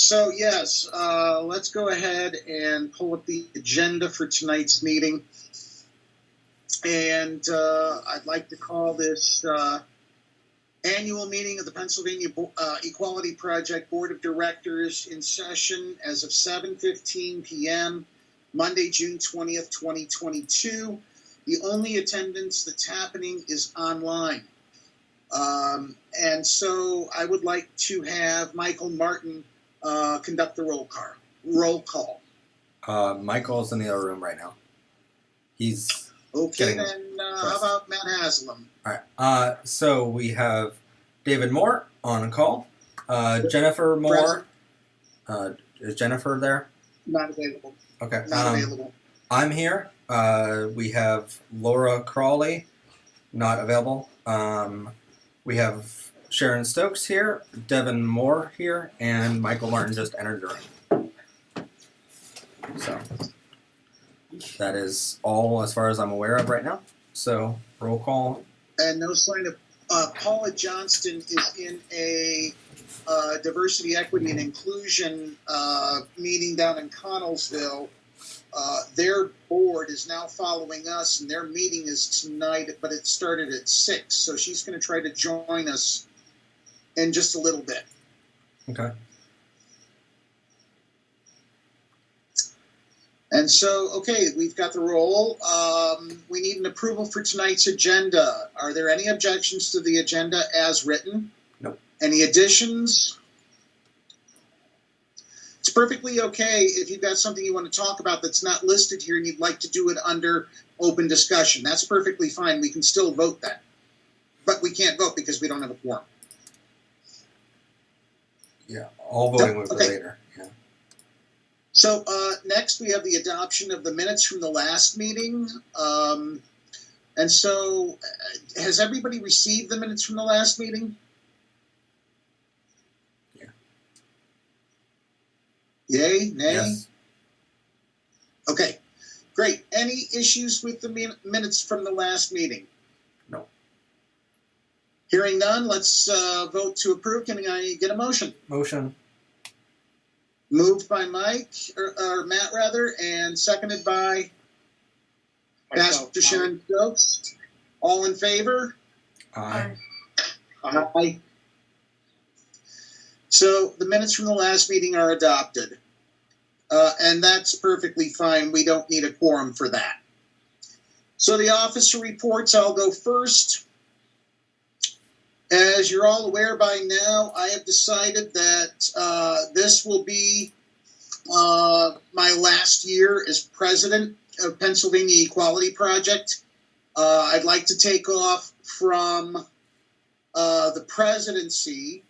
So yes, let's go ahead and pull up the agenda for tonight's meeting. And I'd like to call this annual meeting of the Pennsylvania Equality Project Board of Directors in session as of 7:15 p.m., Monday, June 20th, 2022. The only attendance that's happening is online. And so I would like to have Michael Martin conduct the roll call. Michael's in the other room right now. He's okay. Then how about Matt Haslam? All right. So we have David Moore on call. Jennifer Moore. Is Jennifer there? Not available. Okay. Not available. I'm here. We have Laura Crawley, not available. We have Sharon Stokes here, Devin Moore here, and Michael Martin just entered the room. So that is all as far as I'm aware of right now. So roll call. And no sign of Paula Johnston is in a diversity, equity, and inclusion meeting down in Connellsville. Their board is now following us, and their meeting is tonight, but it started at 6, so she's going to try to join us in just a little bit. Okay. And so, okay, we've got the roll. We need an approval for tonight's agenda. Are there any objections to the agenda as written? Nope. Any additions? It's perfectly okay if you've got something you want to talk about that's not listed here and you'd like to do it under open discussion. That's perfectly fine. We can still vote that. But we can't vote because we don't have a quorum. Yeah, all voting will be later. Yeah. So next we have the adoption of the minutes from the last meeting. And so has everybody received the minutes from the last meeting? Yay? Nay? Yes. Okay, great. Any issues with the minutes from the last meeting? No. Hearing none, let's vote to approve. Can I get a motion? Motion. Moved by Mike, or Matt rather, and seconded by Pastor Sharon Stokes. All in favor? Aye. Aye. So the minutes from the last meeting are adopted. And that's perfectly fine. We don't need a quorum for that. So the officer reports, I'll go first. As you're all aware by now, I have decided that this will be my last year as president of Pennsylvania Equality Project. I'd like to take off from the presidency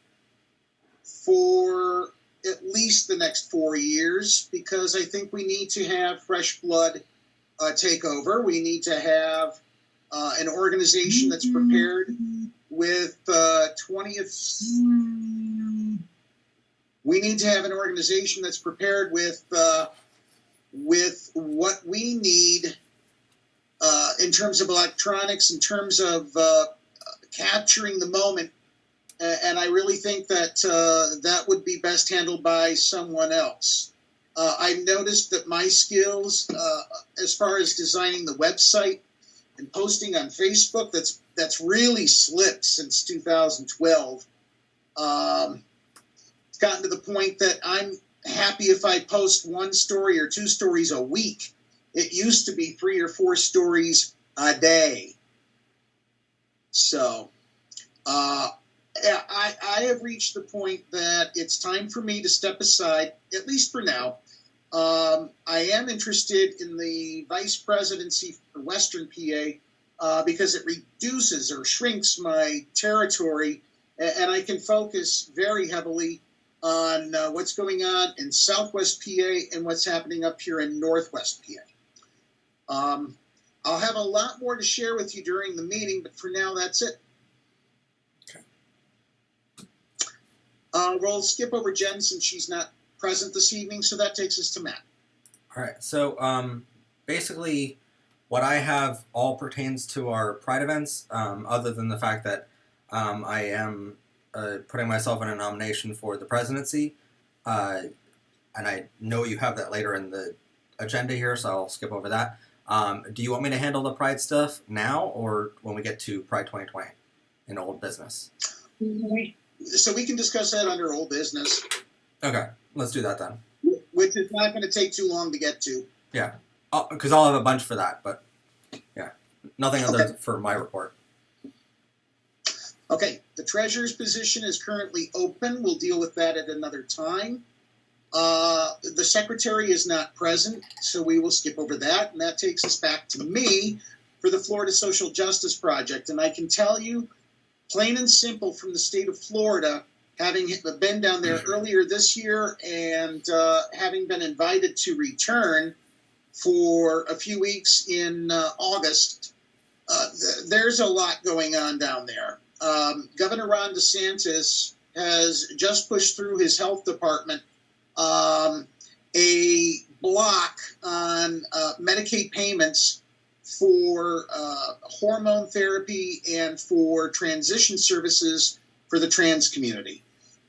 for at least the next 4 years, because I think we need to have fresh blood take over. We need to have an organization that's prepared with 20th. We need to have an organization that's prepared with what we need in terms of electronics, in terms of capturing the moment. And I really think that that would be best handled by someone else. I've noticed that my skills, as far as designing the website and posting on Facebook, that's really slipped since 2012. It's gotten to the point that I'm happy if I post 1 story or 2 stories a week. It used to be 3 or 4 stories a day. So, I have reached the point that it's time for me to step aside, at least for now. I am interested in the vice presidency for Western PA because it reduces or shrinks my territory, and I can focus very heavily on what's going on in Southwest PA and what's happening up here in Northwest PA. I'll have a lot more to share with you during the meeting, but for now, that's it. We'll skip over Jen since she's not present this evening, so that takes us to Matt. All right. So basically, what I have all pertains to our Pride events, other than the fact that I am putting myself in a nomination for the presidency. and I know you have that later in the agenda here, so I'll skip over that. Do you want me to handle the Pride stuff now or when we get to Pride 2020 in old business? So we can discuss that under old business. Okay, let's do that then. Which is not going to take too long to get to. Yeah, because I'll have a bunch for that, but yeah, nothing other for my report. Okay, the treasurer's position is currently open. We'll deal with that at another time. The secretary is not present, so we will skip over that. And that takes us back to me for the Florida Social Justice Project. And I can tell you, plain and simple, from the state of Florida, having been down there earlier this year and having been invited to return for a few weeks in August, there's a lot going on down there. Governor Ron DeSantis has just pushed through his health department a block on Medicaid payments for hormone therapy and for transition services for the trans community.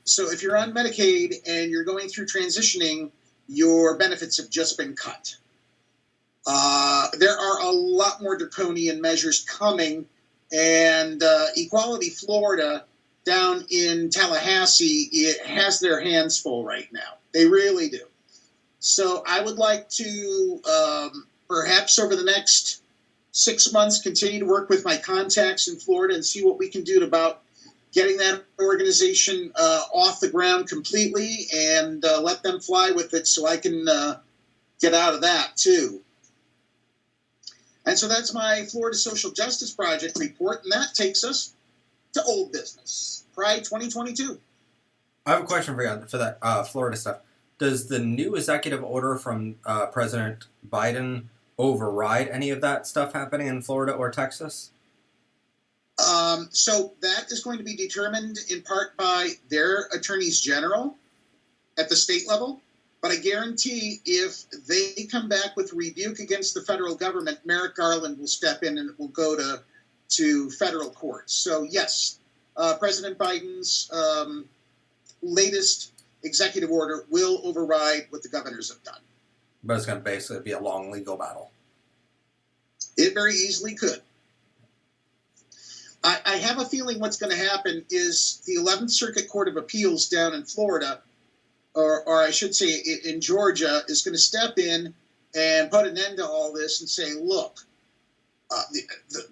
So if you're on Medicaid and you're going through transitioning, your benefits have just been cut. There are a lot more draconian measures coming, and Equality Florida down in Tallahassee, it has their hands full right now. They really do. So I would like to perhaps over the next 6 months continue to work with my contacts in Florida and see what we can do about getting that organization off the ground completely and let them fly with it so I can get out of that too. And so that's my Florida Social Justice Project report, and that takes us to old business, Pride 2022. I have a question for you for that Florida stuff. Does the new executive order from President Biden override any of that stuff happening in Florida or Texas? So that is going to be determined in part by their attorneys general at the state level. But I guarantee if they come back with rebuke against the federal government, Merrick Garland will step in and it will go to federal courts. So yes, President Biden's latest executive order will override what the governors have done. But it's going to basically be a long legal battle. It very easily could. I have a feeling what's going to happen is the 11th Circuit Court of Appeals down in Florida, or I should say in Georgia, is going to step in and put an end to all this and say, look,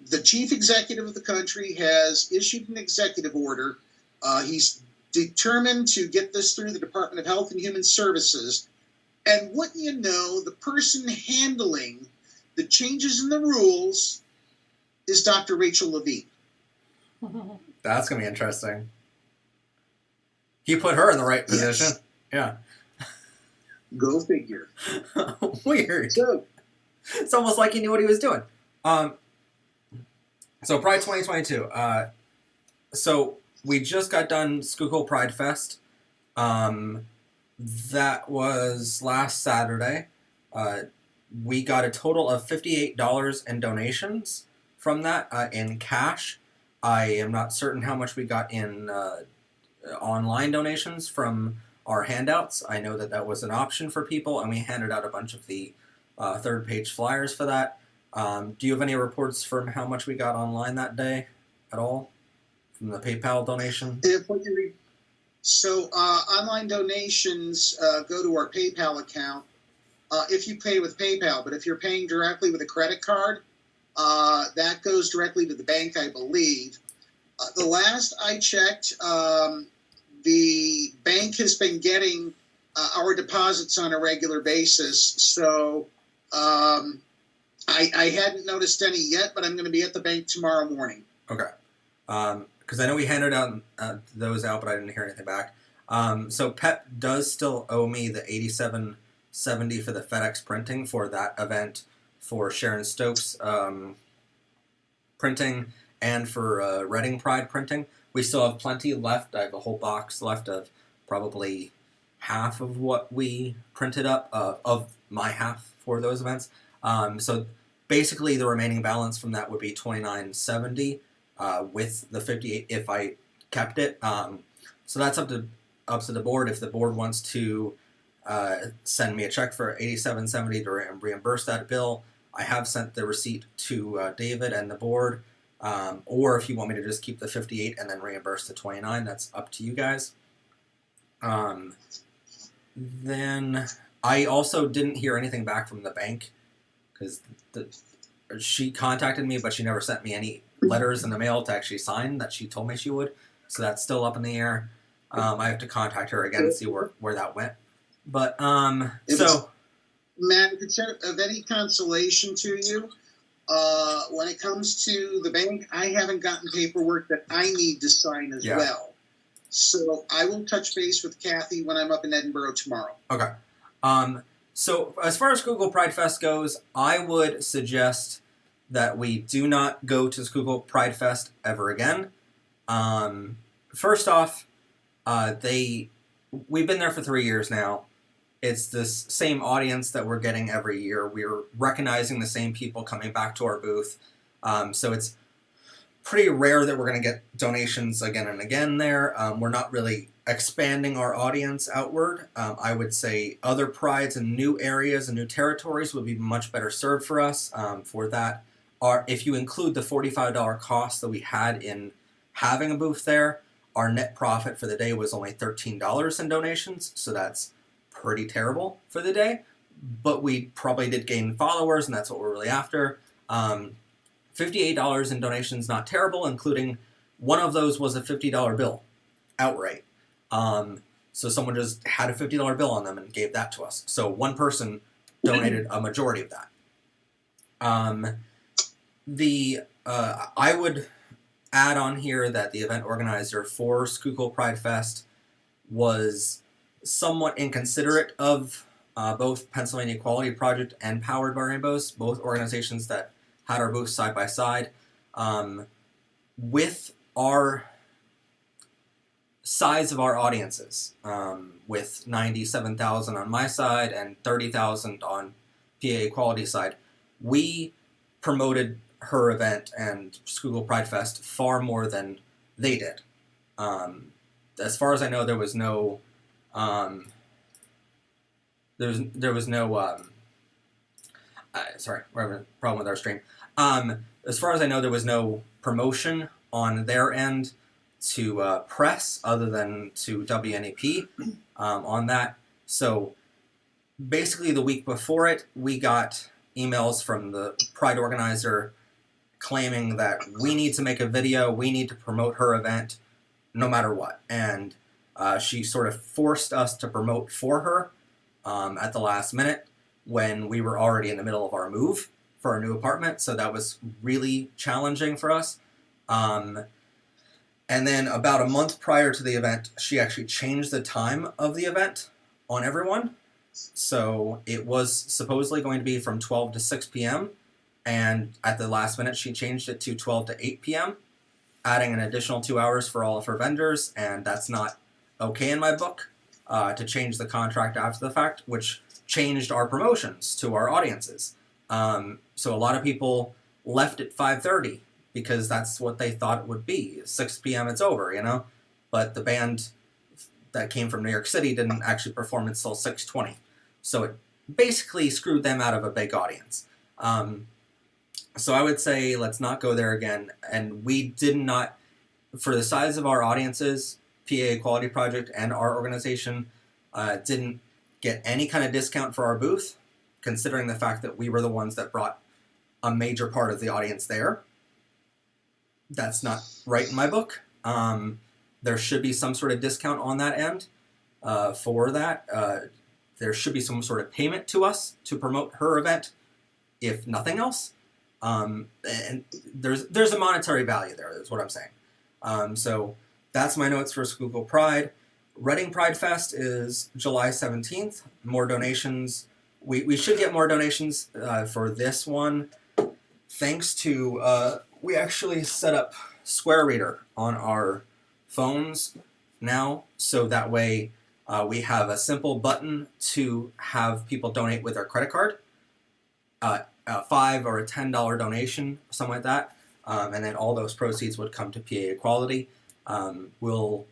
the chief executive of the country has issued an executive order. He's determined to get this through the Department of Health and Human Services. And wouldn't you know, the person handling the changes in the rules is Dr. Rachel Levine. That's going to be interesting. He put her in the right position. Yes. Yeah. Go figure. Weird. So, it's almost like he knew what he was doing. So Pride 2022. So we just got done Schuylkill Pride Fest. That was last Saturday. We got a total of $58 in donations from that in cash. I am not certain how much we got in online donations from our handouts. I know that that was an option for people, and we handed out a bunch of the third-page flyers for that. Do you have any reports from how much we got online that day at all from the PayPal donation? So online donations go to our PayPal account if you pay with PayPal, but if you're paying directly with a credit card, that goes directly to the bank, I believe. The last I checked, the bank has been getting our deposits on a regular basis, so I hadn't noticed any yet, but I'm going to be at the bank tomorrow morning. Okay. Because I know we handed out those out, but I didn't hear anything back. So PEP does still owe me the $87.70 for the FedEx printing for that event for Sharon Stokes printing and for Reading Pride printing. We still have plenty left. I have a whole box left of probably half of what we printed up of my half for those events. So basically the remaining balance from that would be $29.70 with the $58 if I kept it. So that's up to up to the board. If the board wants to send me a check for $87.70 to reimburse that bill, I have sent the receipt to David and the board. Or if you want me to just keep the $58 and then reimburse the $29, that's up to you guys. Then I also didn't hear anything back from the bank because she contacted me, but she never sent me any letters in the mail to actually sign that she told me she would. So that's still up in the air. I have to contact her again and see where that went. But Matt, if it's of any consolation to you, when it comes to the bank, I haven't gotten paperwork that I need to sign as well. So I will touch base with Kathy when I'm up in Edinburgh tomorrow. Okay. So as far as Google Pride Fest goes, I would suggest that we do not go to Google Pride Fest ever again. First off, we've been there for 3 years now. It's this same audience that we're getting every year. We're recognizing the same people coming back to our booth. So it's pretty rare that we're going to get donations again and again there. We're not really expanding our audience outward. I would say other prides and new areas and new territories would be much better served for us for that. If you include the $45 cost that we had in having a booth there, our net profit for the day was only $13 in donations, so that's pretty terrible for the day. But we probably did gain followers, and that's what we're really after. $58 in donations, not terrible, including one of those was a $50 bill outright. So someone just had a $50 bill on them and gave that to us. So one person donated a majority of that. I would add on here that the event organizer for Schuylkill Pride Fest was somewhat inconsiderate of both Pennsylvania Equality Project and Powered by Rainbows, both organizations that had our booths side by side. With our size of our audiences, with 97,000 on my side and 30,000 on PA Equality side, we promoted her event and Schuylkill Pride Fest far more than they did. As far as I know, there was no sorry, we're having a problem with our stream. As far as I know, there was no promotion on their end to press other than to WNEP on that. So basically the week before it, we got emails from the Pride organizer claiming that we need to make a video, we need to promote her event no matter what. And she sort of forced us to promote for her at the last minute when we were already in the middle of our move for our new apartment. So that was really challenging for us. And then about a month prior to the event, she actually changed the time of the event on everyone. So it was supposedly going to be from 12 to 6 p.m. And at the last minute, she changed it to 12 to 8 p.m., adding an additional 2 hours for all of her vendors. And that's not okay in my book to change the contract after the fact, which changed our promotions to our audiences. So a lot of people left at 5:30 because that's what they thought it would be. 6 p.m. it's over, you know? But the band that came from New York City didn't actually perform until 6:20. So it basically screwed them out of a big audience. So I would say let's not go there again. And we did not, for the size of our audiences, PA Equality Project and our organization didn't get any kind of discount for our booth, considering the fact that we were the ones that brought a major part of the audience there. That's not right in my book. There should be some sort of discount on that end for that. There should be some sort of payment to us to promote her event, if nothing else. And there's a monetary value there, is what I'm saying. So that's my notes for Schuylkill Pride. Reading Pride Fest is July 17th. More donations. We should get more donations for this one. Thanks to, we actually set up Square Reader on our phones now, so that way we have a simple button to have people donate with their credit card. A $5 or a $10 donation, something like that. And then all those proceeds would come to PA Equality. We'll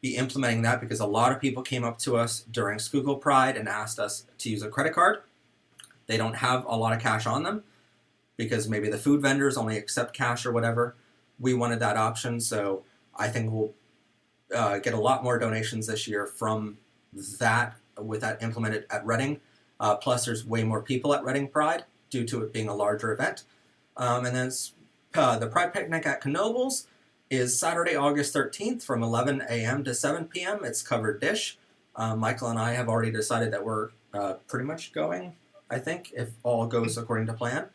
be implementing that because a lot of people came up to us during Schuylkill Pride and asked us to use a credit card. They don't have a lot of cash on them because maybe the food vendors only accept cash or whatever. We wanted that option, so I think we'll get a lot more donations this year from that, with that implemented at Reading. Plus, there's way more people at Reading Pride due to it being a larger event. And then the Pride Picnic at Knoebels is Saturday, August 13th from 11 a.m. to 7 p.m. It's covered dish. Michael and I have already decided that we're pretty much going, I think, if all goes according to plan.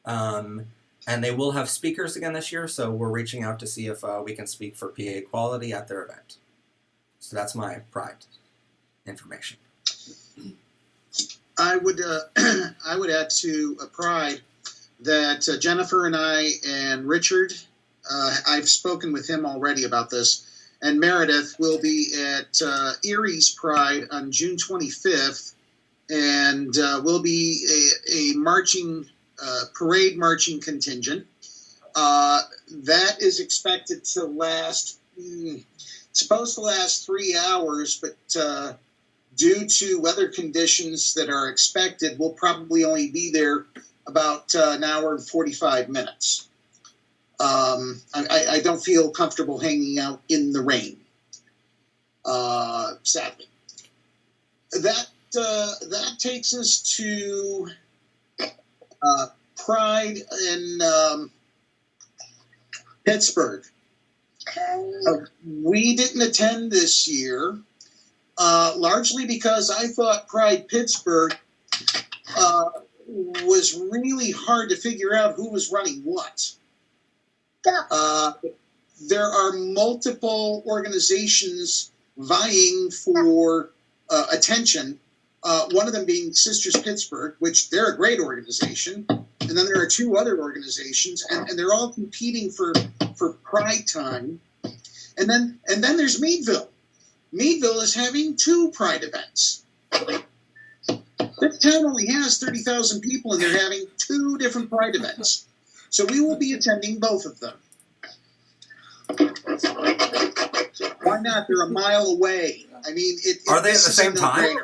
And they will have speakers again this year, so we're reaching out to see if we can speak for PA equality at their event. So that's my Pride information. I would I would add to Pride that Jennifer and I and Richard, I've spoken with him already about this, and Meredith will be at Erie's Pride on June 25th, and will be a marching parade marching contingent. That is expected to last, supposed to last 3 hours, but due to weather conditions that are expected, we'll probably only be there about an hour and 45 minutes. I don't feel comfortable hanging out in the rain, sadly. That takes us to Pride in Pittsburgh. We didn't attend this year, largely because I thought Pride Pittsburgh was really hard to figure out who was running what. There are multiple organizations vying for attention, one of them being Sisters Pittsburgh, which they're a great organization. And then there are 2 other organizations, and they're all competing for Pride time. And then there's Meadville. Meadville is having 2 Pride events. This town only has 30,000 people, and they're having 2 different Pride events. So we will be attending both of them. Why not? They're a mile away. I mean, are they at the same time?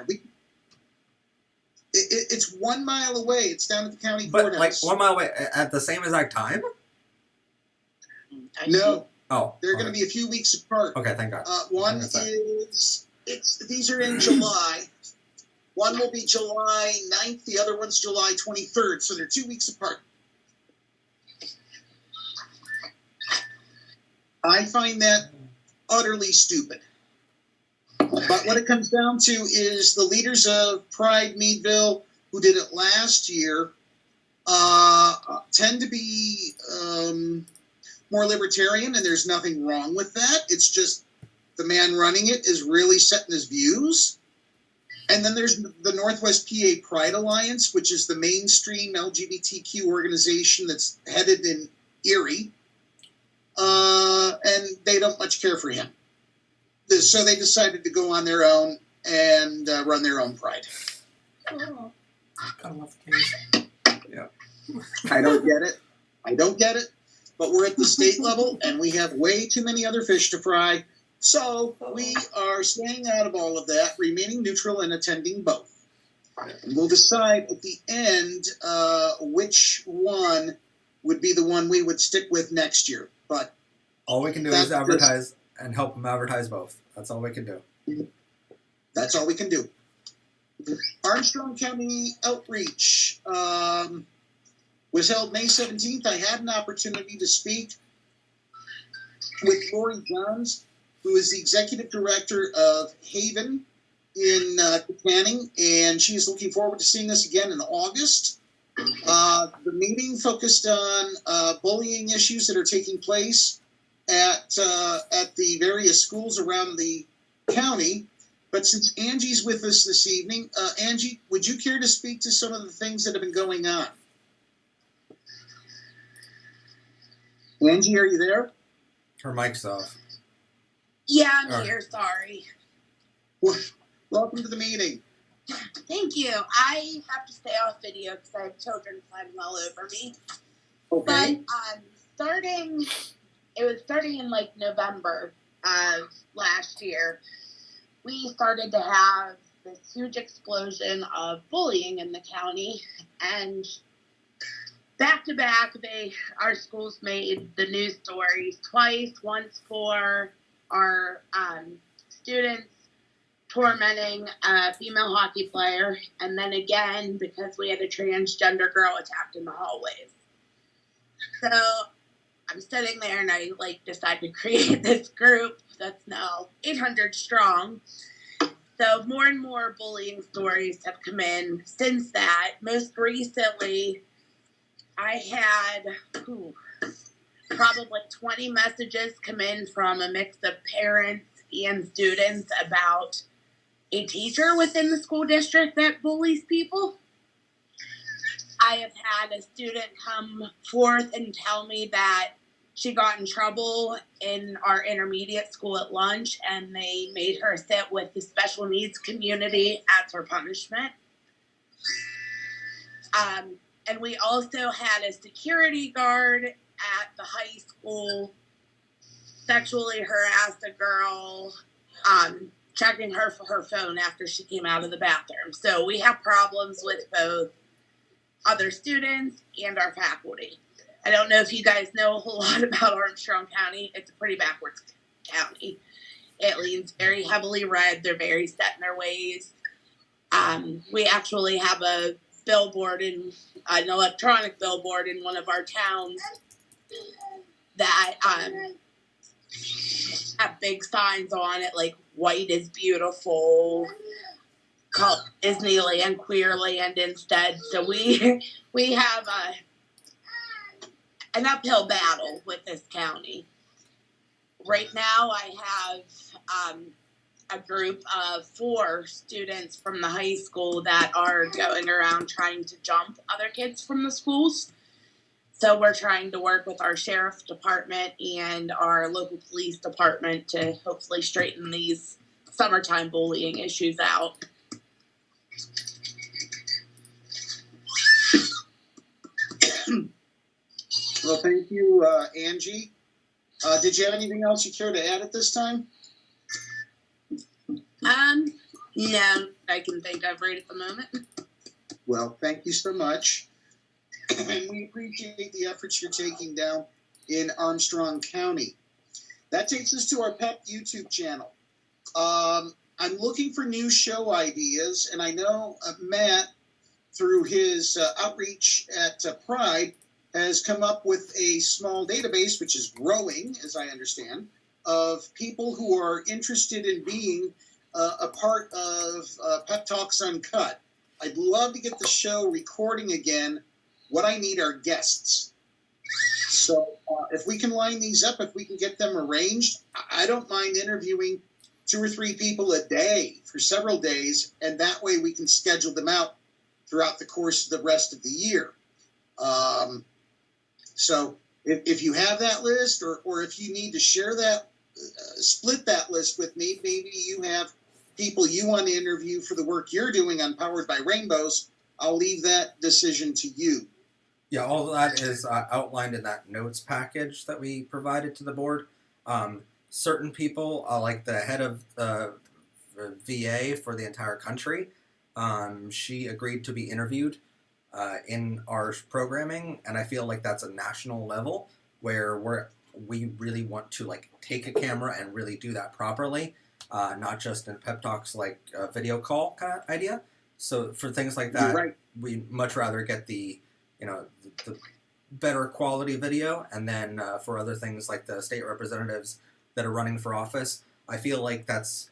It's 1 mile away. It's down at the county But courthouse. like 1 mile away at the same exact time? No. Oh, They're going to be a few weeks apart. Okay, thank God. One is these are in July. One will be July 9th. The other one's July 23rd. So they're 2 weeks apart. I find that utterly stupid. But what it comes down to is the leaders of Pride Meadville, who did it last year, tend to be more libertarian, and there's nothing wrong with that. It's just the man running it is really setting his views. And then there's the Northwest PA Pride Alliance, which is the mainstream LGBTQ organization that's headed in Erie. And they don't much care for him. So they decided to go on their own and run their own Pride. Oh. Gotta love the case. Yeah. I don't get it. But we're at the state level, and we have way too many other fish to fry. So we are staying out of all of that, remaining neutral and attending both. And we'll decide at the end which one would be the one we would stick with next year. But all we can do is advertise and help them advertise both. That's all we can do. That's all we can do. Armstrong County Outreach was held May 17th. I had an opportunity to speak with Lori Johns, who is the executive director of Haven in Canning, and she is looking forward to seeing us again in August. The meeting focused on bullying issues that are taking place at the various schools around the county. But since Angie's with us this evening, Angie, would you care to speak to some of the things that have been going on? Angie, are you there? Her mic's off. Yeah, I'm here. Sorry. Welcome to the meeting. Thank you. I have to stay off video because I have children climbing all over me. Okay. But it was starting in like November. of last year, we started to have this huge explosion of bullying in the county, and back to back, our schools made the news stories twice. Once for our students tormenting a female hockey player, and then again because we had a transgender girl attacked in the hallways. So I'm sitting there and I decided to create this group that's now 800 strong. So more and more bullying stories have come in since that. Most recently, I had probably 20 messages come in from a mix of parents and students about a teacher within the school district that bullies people. I have had a student come forth and tell me that she got in trouble in our intermediate school at lunch, and they made her sit with the special needs community as her punishment. And we also had a security guard at the high school sexually harass a girl, checking her for her phone after she came out of the bathroom. So we have problems with both other students and our faculty. I don't know if you guys know a whole lot about Armstrong County. It's a pretty backwards county. It leans very heavily red. They're very set in their ways. We actually have a billboard, an electronic billboard in one of our towns that have big signs on it, like white is beautiful, called Disneyland Queerland instead. So we have an uphill battle with this county. Right now I have a group of 4 students from the high school that are going around trying to jump other kids from the schools. So we're trying to work with our sheriff's department and our local police department to hopefully straighten these summertime bullying issues out. Well, thank you, Angie. Did you have anything else you care to add at this time? No, I can think of right at the moment. Well, thank you so much. And we appreciate the efforts you're taking down in Armstrong County. That takes us to our PEP YouTube channel. I'm looking for new show ideas, and I know Matt, through his outreach at Pride, has come up with a small database, which is growing, as I understand, of people who are interested in being a part of Pep Talks Uncut. I'd love to get the show recording again. What I need are guests. So if we can line these up, if we can get them arranged, I don't mind interviewing 2 or 3 people a day for several days, and that way we can schedule them out throughout the course of the rest of the year. So if you have that list, or if you need to share that, split that list with me, maybe you have people you want to interview for the work you're doing on Powered by Rainbows, I'll leave that decision to you. Yeah, all of that is outlined in that notes package that we provided to the board. Certain people, like the head of VA for the entire country, she agreed to be interviewed in our programming, and I feel like that's a national level where we really want to take a camera and really do that properly, not just in pep talks like a video call kind of idea. So for things like that, right, we much rather get the better quality video, and then for other things like the state representatives that are running for office, I feel like that's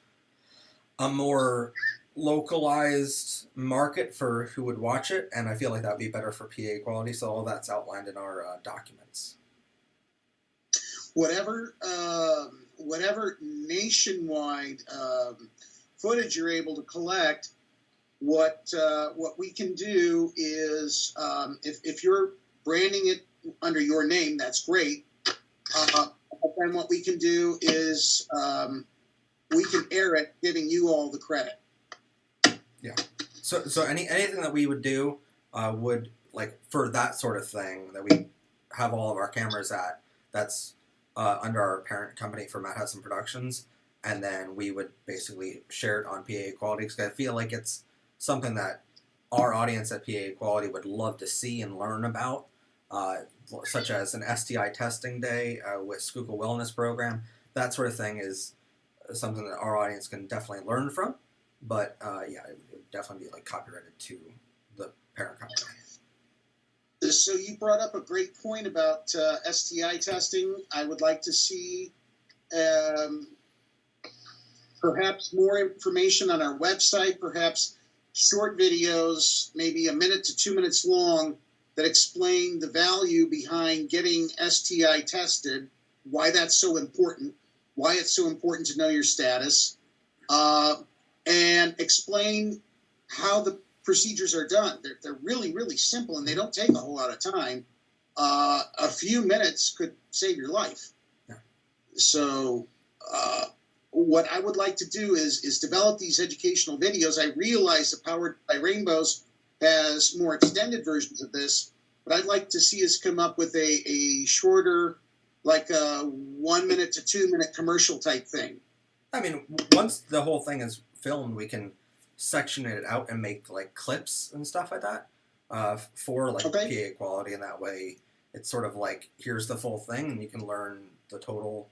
a more localized market for who would watch it, and I feel like that would be better for PA quality. So all that's outlined in our documents. Whatever nationwide footage you're able to collect, what we can do is, if you're branding it under your name, that's great. Then what we can do is we can air it, giving you all the credit. Yeah. So anything that we would do would, for that sort of thing that we have all of our cameras at, that's under our parent company for Matt Hudson Productions, and then we would basically share it on PA Equality, because I feel like it's something that our audience at PA Equality would love to see and learn about, such as an STI testing day with Schuylkill Wellness Program. That sort of thing is something that our audience can definitely learn from, but yeah, it would definitely be like copyrighted to the parent company. So you brought up a great point about STI testing. I would like to see perhaps more information on our website, perhaps short videos, maybe 1 minute to 2 minutes long, that explain the value behind getting STI tested, why that's so important, why it's so important to know your status, and explain how the procedures are done. They're really, really simple, and they don't take a whole lot of time. A few minutes could save your life. Yeah. So what I would like to do is develop these educational videos. I realize that Powered by Rainbows has more extended versions of this, but I'd like to see us come up with a shorter, like a 1 minute to 2 minute commercial type thing. I mean, once the whole thing is filmed, we can section it out and make like clips and stuff like that for like PA Equality, and that way it's sort of like, here's the full thing, and you can learn the total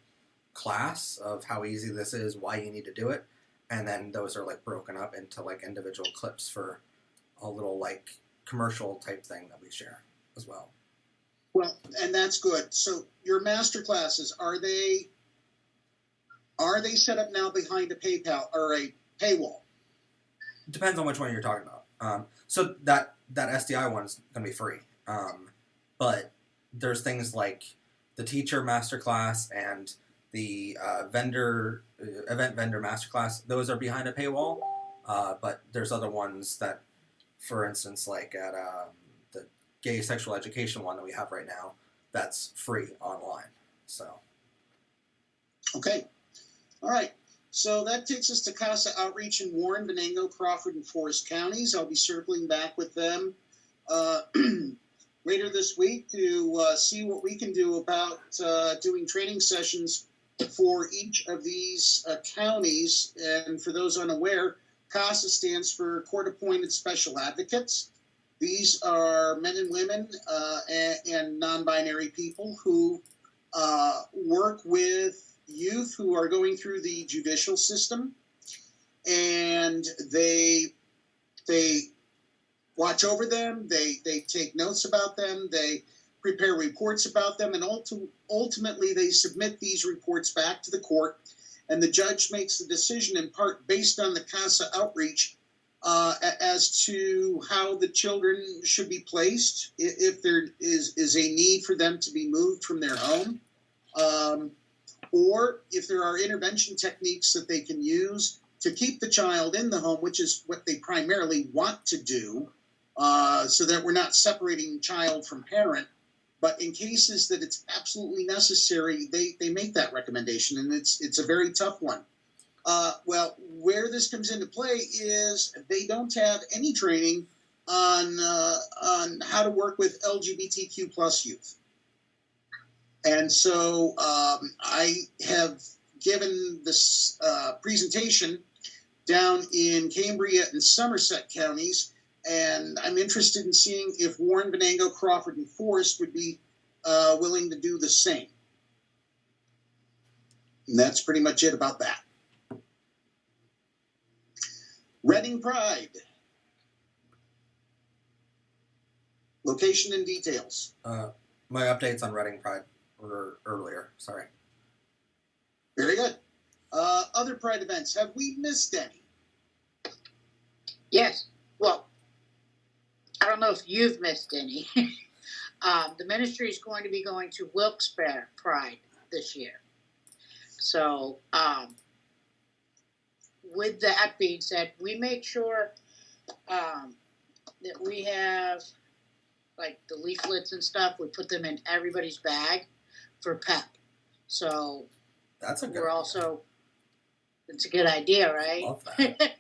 class of how easy this is, why you need to do it, and then those are like broken up into like individual clips for a little like commercial type thing that we share as well. Well, and that's good. So your master classes, are they set up now behind a PayPal or a paywall? Depends on which one you're talking about. So that SDI one's going to be free. But there's things like the teacher masterclass and the event vendor masterclass. Those are behind a paywall. But there's other ones that, for instance, like at the gay sexual education one that we have right now, that's free online. So. Okay. All right. So that takes us to Casa Outreach in Warren, Venango, Crawford, and Forest counties. I'll be circling back with them later this week to see what we can do about doing training sessions for each of these counties. And for those unaware, CASA stands for Court Appointed Special Advocates. These are men and women and non-binary people who work with youth who are going through the judicial system, and they watch over them, they take notes about them, they prepare reports about them, and ultimately they submit these reports back to the court, and the judge makes the decision in part based on the Casa Outreach as to how the children should be placed, if there is a need for them to be moved from their home, or if there are intervention techniques that they can use to keep the child in the home, which is what they primarily want to do, so that we're not separating child from parent. But in cases that it's absolutely necessary, they make that recommendation, and it's a very tough one. Well, where this comes into play is they don't have any training on how to work with LGBTQ plus youth. And so I have given this presentation down in Cambria and Somerset counties, and I'm interested in seeing if Warren, Venango, Crawford, and Forest would be willing to do the same. And that's pretty much it about that. Reading Pride. Location and details. My updates on Reading Pride were earlier. Sorry. Very good. Other Pride events. Have we missed any? Yes. Well, I don't know if you've missed any. The ministry is going to be going to Wilkes-Barre Pride this year. So, with that being said, we make sure that we have, like, the leaflets and stuff, we put them in everybody's bag for PEP. So, that's a good we're idea. Also, it's a good idea, right? Love that.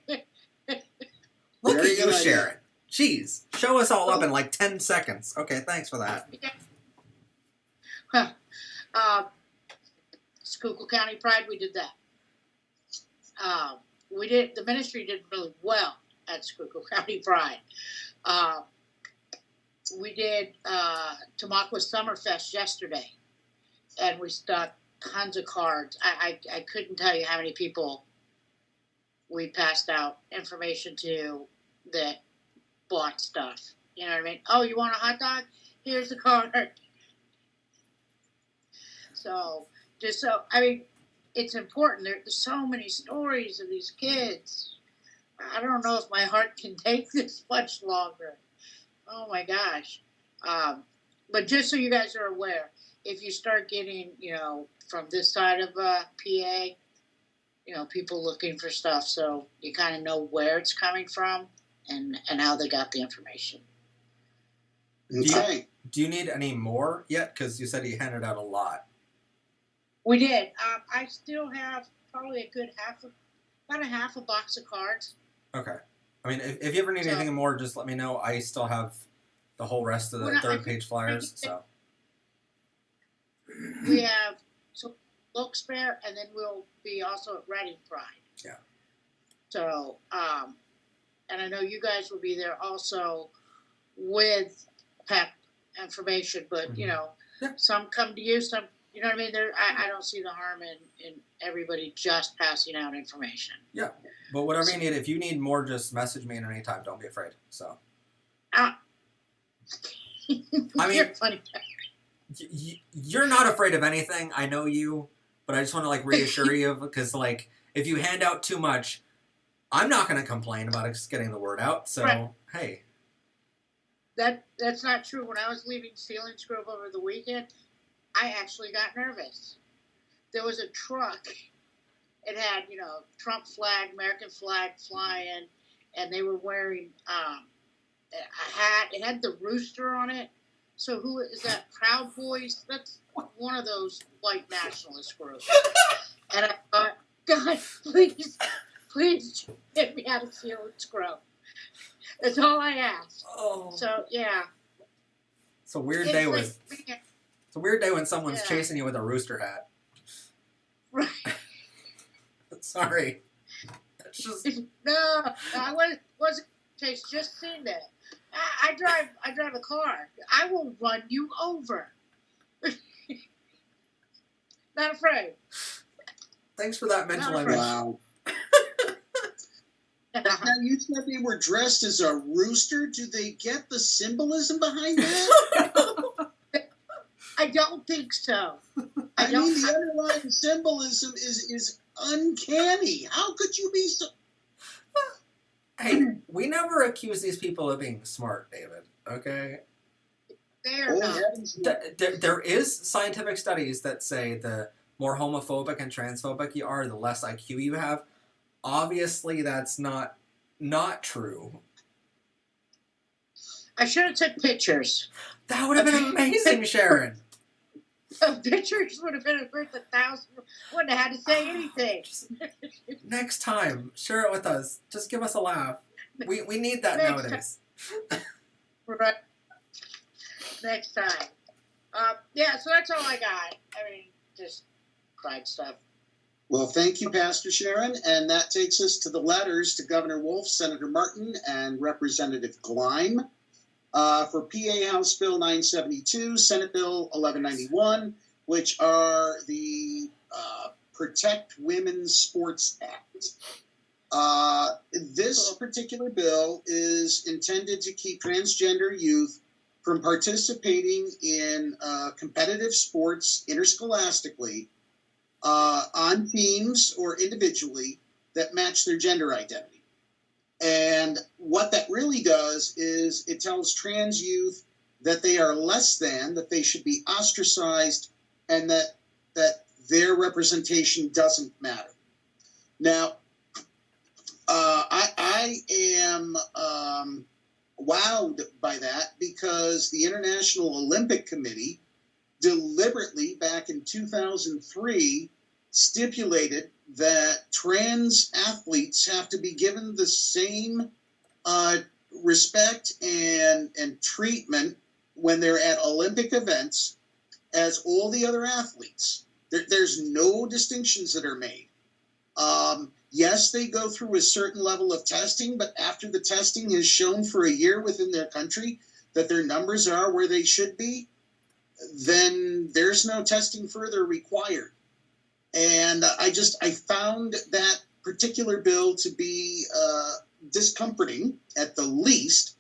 Look Very at you, good idea. Sharon. Jeez, show us all up in like 10 seconds. Okay, thanks for that. Schuylkill County Pride, we did that. The ministry did really well at Schuylkill County Pride. We did Tamaqua Summerfest yesterday, and we stuck tons of cards. I couldn't tell you how many people we passed out information to that bought stuff. You know what I mean? Oh, you want a hot dog? Here's the card. So, it's important. There's so many stories of these kids. I don't know if my heart can take this much longer. Oh my gosh. But just so you guys are aware, if you start getting, from this side of PA, people looking for stuff, so you kind of know where it's coming from and how they got the information. Okay. Do you need any more yet? Because you said you handed out a lot. We did. I still have probably a good about a half a box of cards. Okay. I mean, if you ever need anything more, just let me know. I still have the whole rest of the third page flyers. So we have Wilkes-Barre, and then we'll be also at Reading Pride. Yeah. So, and I know you guys will be there also with PEP information, but some come to you, some. You know what I mean? I don't see the harm in everybody just passing out information. Yeah, but whatever you need, if you need more, just message me at any time. Don't be afraid. So. I mean, you're funny. You're not afraid of anything. I know you, but I just want to reassure you because if you hand out too much, I'm not going to complain about it getting the word out. So right. Hey. That's not true. When I was leaving Selinsgrove over the weekend, I actually got nervous. There was a truck. It had, Trump flag, American flag flying, and they were wearing a hat. It had the rooster on it. So who is that? Proud Boys? That's one of those white nationalist groups. And I thought, God, please get me out of Selinsgrove. That's all I asked. Oh. So, yeah. It's a weird day with... It's a weird day when someone's chasing you with a rooster hat. Right. Sorry. It's just... No, I wasn't chased. Just seen that. I drive a car. I will run you over. Not afraid. Thanks for that mental image. Wow. Now, you said they were dressed as a rooster. Do they get the symbolism behind that? I don't think so. I mean, the underlying symbolism is uncanny. How could you be so... Hey, we never accuse these people of being smart, David, okay? They're not. There is scientific studies that say the more homophobic and transphobic you are, the less IQ you have. Obviously, that's not true. I should have took pictures. That would have been amazing, Sharon. Pictures would have been worth 1,000. Wouldn't have had to say anything. Next time, share it with us. Just give us a laugh. We need that nowadays. Right. Next time. Yeah, so that's all I got. I mean, just pride stuff. Well, thank you, Pastor Sharon. And that takes us to the letters to Governor Wolf, Senator Martin, and Representative Gleim for PA House Bill 972, Senate Bill 1191, which are the Protect Women's Sports Act. This particular bill is intended to keep transgender youth from participating in competitive sports interscholastically on teams or individually that match their gender identity. And what that really does is it tells trans youth that they are less than, that they should be ostracized, and that their representation doesn't matter. Now, I am wowed by that because the International Olympic Committee deliberately, back in 2003, stipulated that trans athletes have to be given the same respect and treatment when they're at Olympic events as all the other athletes. There's no distinctions that are made. Yes, they go through a certain level of testing, but after the testing has shown for a year within their country that their numbers are where they should be, then there's no testing further required. And I found that particular bill to be discomforting at the least.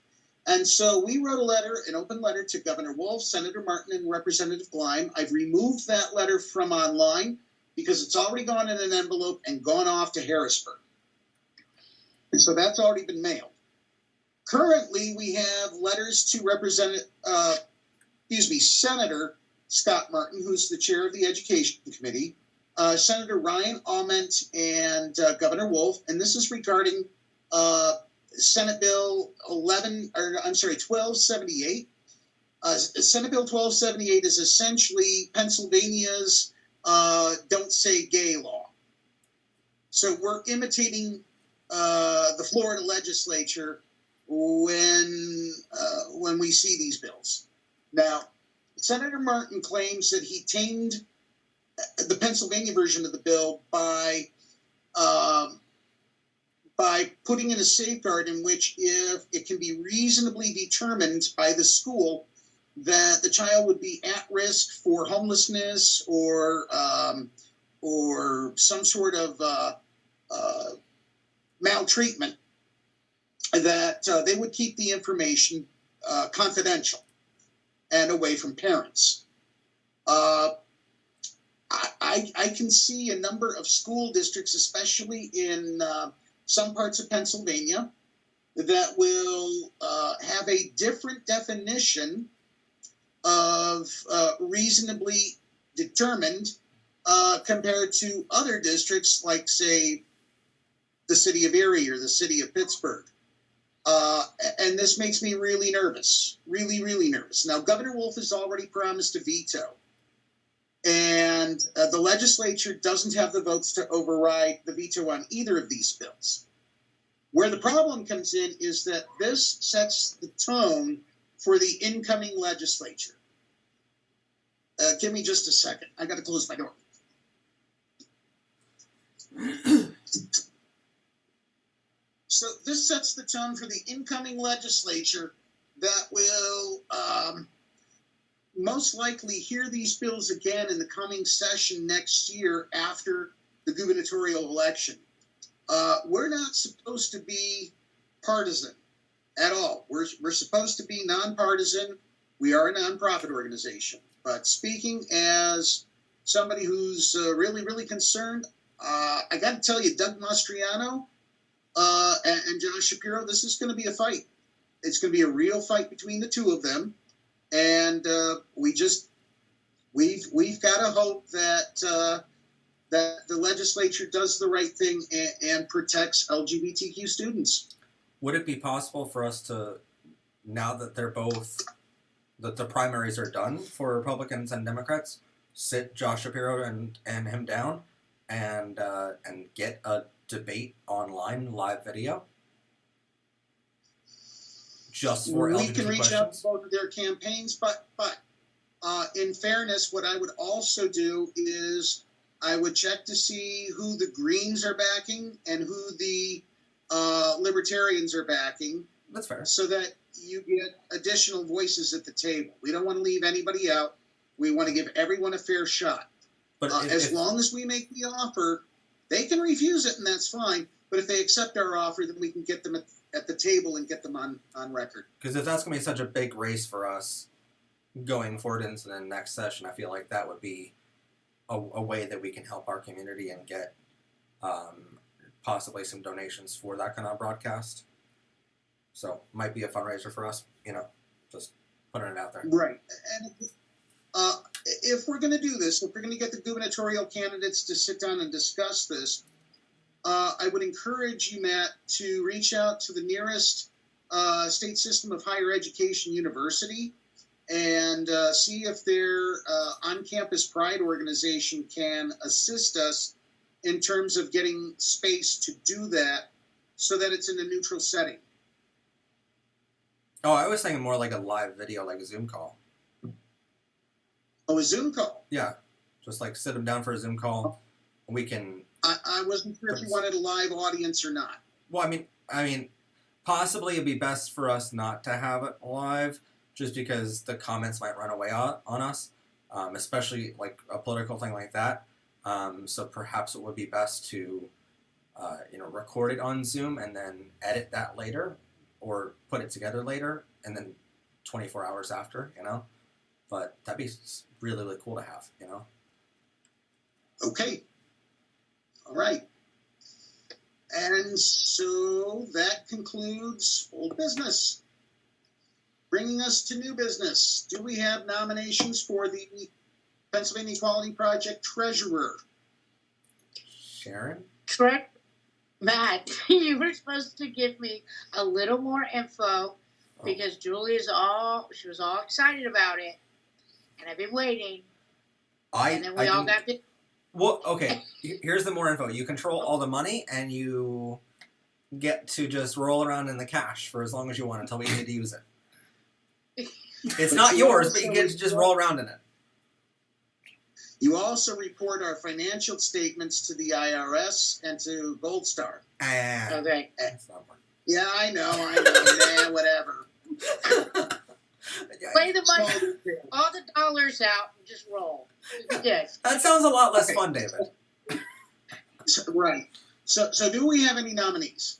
And so we wrote an open letter to Governor Wolf, Senator Martin, and Representative Gleim. I've removed that letter from online because it's already gone in an envelope and gone off to Harrisburg. And so that's already been mailed. Currently, we have letters to Senator Scott Martin, who's the chair of the Education Committee, Senator Ryan Aument, and Governor Wolf, and this is regarding Senate Bill 1278. Senate Bill 1278 is essentially Pennsylvania's "Don't Say Gay" law. So we're imitating the Florida legislature when we see these bills. Now, Senator Martin claims that he tamed the Pennsylvania version of the bill by putting in a safeguard in which, if it can be reasonably determined by the school that the child would be at risk for homelessness or some sort of maltreatment, that they would keep the information confidential and away from parents. I can see a number of school districts, especially in some parts of Pennsylvania, that will have a different definition of reasonably determined compared to other districts like, say, the city of Erie or the city of Pittsburgh. And this makes me really nervous, really, really nervous. Now, Governor Wolf has already promised a veto. And the legislature doesn't have the votes to override the veto on either of these bills. Where the problem comes in is that this sets the tone for the incoming legislature. Give me just a second. I got to close my door. So this sets the tone for the incoming legislature that will most likely hear these bills again in the coming session next year after the gubernatorial election. We're not supposed to be partisan at all. We're supposed to be nonpartisan. We are a nonprofit organization. But speaking as somebody who's really, really concerned, I got to tell you, Doug Mastriano and Josh Shapiro, this is going to be a fight. It's going to be a real fight between the two of them. And we've got to hope that that the legislature does the right thing and protects LGBTQ students. Would it be possible for us to, now that the primaries are done for Republicans and Democrats, sit Josh Shapiro and him down and get a debate online, live video? Just for we LGBT can reach questions? out to both of their campaigns, but in fairness, what I would also do is I would check to see who the Greens are backing and who the Libertarians are backing. That's fair. So that you get additional voices at the table. We don't want to leave anybody out. We want to give everyone a fair shot. But as long as we make the offer, they can refuse it, and that's fine. But if they accept our offer, then we can get them at the table and get them on record. Because if that's going to be such a big race for us going forward into the next session, I feel like that would be a way that we can help our community and get possibly some donations for that kind of broadcast. So might be a fundraiser for us, just putting it out there. Right. And if we're going to do this, if we're going to get the gubernatorial candidates to sit down and discuss this, I would encourage you, Matt, to reach out to the nearest state system of higher education university and see if their on-campus pride organization can assist us in terms of getting space to do that so that it's in a neutral setting. Oh, I was thinking more like a live video, like a Zoom call. Oh, a Zoom call? Yeah. Just like sit them down for a Zoom call. We can. I wasn't sure if you wanted a live audience or not. Well, I mean, possibly it'd be best for us not to have it live, just because the comments might run away on us, especially like a political thing like that. So perhaps it would be best to, record it on Zoom and then edit that later, or put it together later, and then 24 hours after, But that'd be really, really cool to have, Okay. All right. And so that concludes old business. Bringing us to new business. Do we have nominations for the Pennsylvania Equality Project treasurer? Sharon? Matt, you were supposed to give me a little more info because Julie was all excited about it, and I've been waiting. And then we all got to. Well, okay. Here's the more info. You control all the money, and you get to just roll around in the cash for as long as you want until we need to use it. It's not yours, but you get to just roll around in it. You also report our financial statements to the IRS and to Gold Star. Okay. Yeah, I know. Nah, whatever. Play the money, all the dollars out, and just roll. Good. That sounds a lot less fun, David. Right. So do we have any nominees?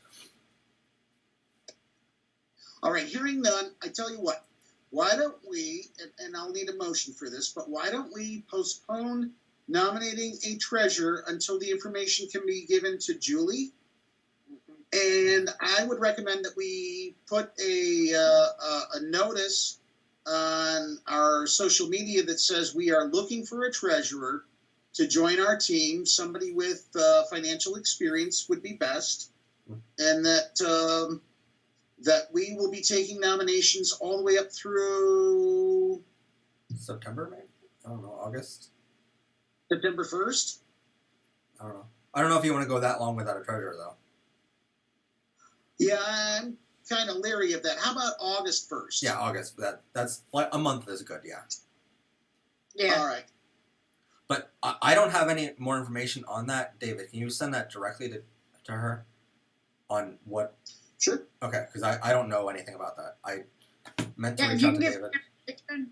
All right, hearing none, I tell you what. Why don't we, and I'll need a motion for this, but why don't we postpone nominating a treasurer until the information can be given to Julie? And I would recommend that we put a notice on our social media that says we are looking for a treasurer to join our team. Somebody with financial experience would be best, and that we will be taking nominations all the way up through September, maybe? I don't know. August? September 1st? I don't know. I don't know if you want to go that long without a treasurer, though. Yeah, I'm kind of leery of that. How about August 1st? Yeah, August. That's like a month is good, yeah. Yeah. All right. But I don't have any more information on that. David, can you send that directly to her? On what? Sure. Okay, because I don't know anything about that. I meant to reach you out can to give David.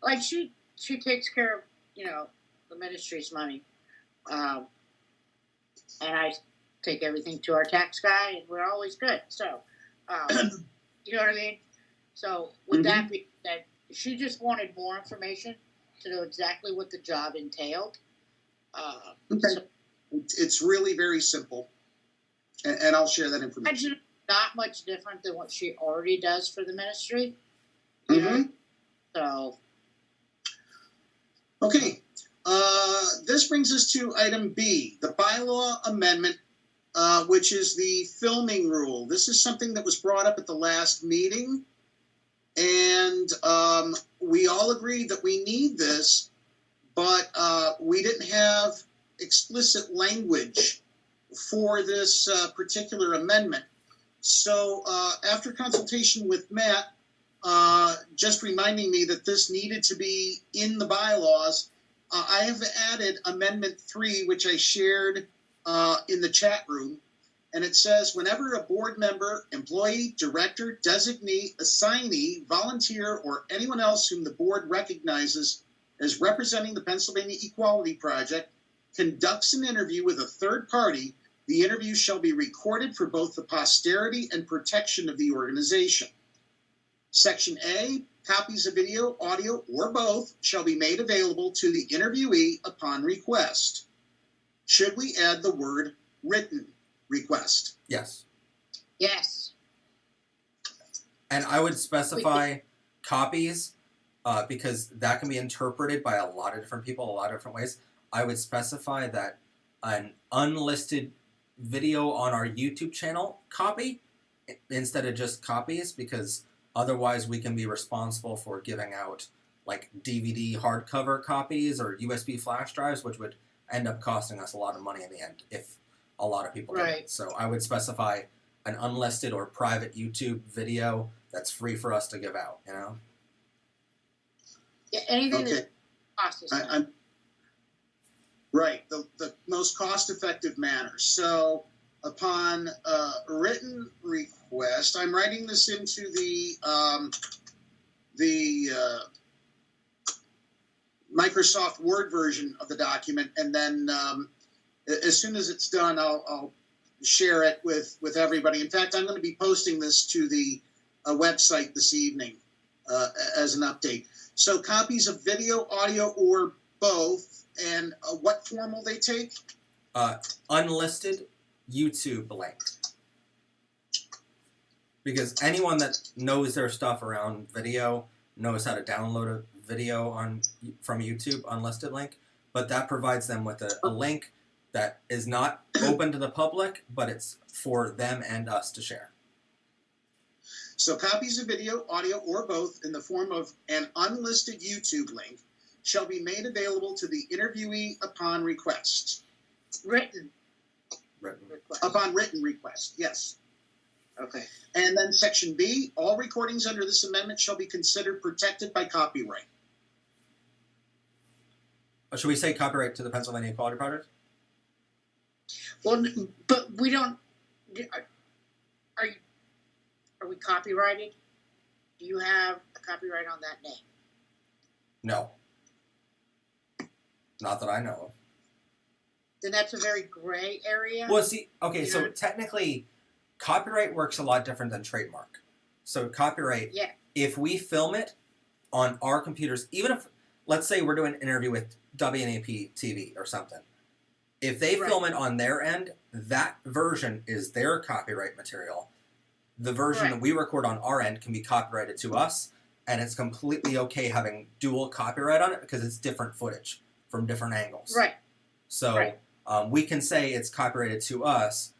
like she takes care of the ministry's money, and I take everything to our tax guy, and we're always good. So, you know what I mean? So, with that being said, she just wanted more information to know exactly what the job entailed. Okay. So, it's really very simple, and I'll share that information. Not much different than what she already does for the ministry. So. Okay. This brings us to item B, the bylaw amendment, which is the filming rule. This is something that was brought up at the last meeting, and we all agreed that we need this, but we didn't have explicit language for this particular amendment. So after consultation with Matt, just reminding me that this needed to be in the bylaws, I have added Amendment 3, which I shared in the chat room. And it says, whenever a board member, employee, director, designee, assignee, volunteer, or anyone else whom the board recognizes as representing the Pennsylvania Equality Project conducts an interview with a third party, the interview shall be recorded for both the posterity and protection of the organization. Section A, copies of video, audio, or both shall be made available to the interviewee upon request. Should we add the word written request? Yes. Yes. And I would specify copies because that can be interpreted by a lot of different people, a lot of different ways. I would specify that an unlisted video on our YouTube channel copy instead of just copies, because otherwise we can be responsible for giving out like DVD hardcover copies or USB flash drives, which would end up costing us a lot of money in the end if a lot of people did it. So I would specify an unlisted or private YouTube video that's free for us to give out, Yeah, anything that costs us money. Right, the most cost-effective manner. So upon written request, I'm writing this into the Microsoft Word version of the document, and then as soon as it's done, I'll share it with everybody. In fact, I'm going to be posting this to the website this evening as an update. So copies of video, audio, or both, and what form will they take? Unlisted YouTube link. Because anyone that knows their stuff around video knows how to download a video from YouTube, unlisted link, but that provides them with a link that is not open to the public, but it's for them and us to share. So copies of video, audio, or both in the form of an unlisted YouTube link shall be made available to the interviewee upon request. Written Written. request. Upon written request, yes. Okay. And then section B, all recordings under this amendment shall be considered protected by copyright. Should we say copyright to the Pennsylvania Equality Project? Well, but we don't. Are we copyrighted? Do you have a copyright on that name? No. Not that I know of. Then that's a very gray area. Well, see, okay, You so know? technically, copyright works a lot different than trademark. So copyright, Yeah. if we film it on our computers, even if, let's say we're doing an interview with WNAP TV or something, if they Right. film it on their end, that version is their copyright material. The version Right. that we record on our end can be copyrighted to us, and it's completely okay having dual copyright on it because it's different footage from different angles. Right. So Right. we can say it's copyrighted to us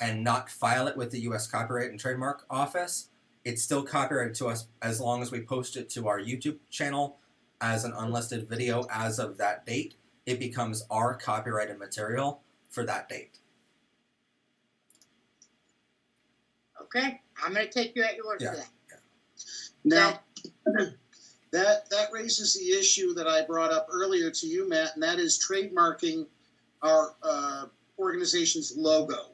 and not file it with the U.S. Copyright and Trademark Office. It's still copyrighted to us as long as we post it to our YouTube channel as an unlisted video as of that date. It becomes our copyrighted material for that date. Okay. I'm going to take you at your word Yeah. for that. Now, that raises the issue that I brought up earlier to you, Matt, and that is trademarking our organization's logo.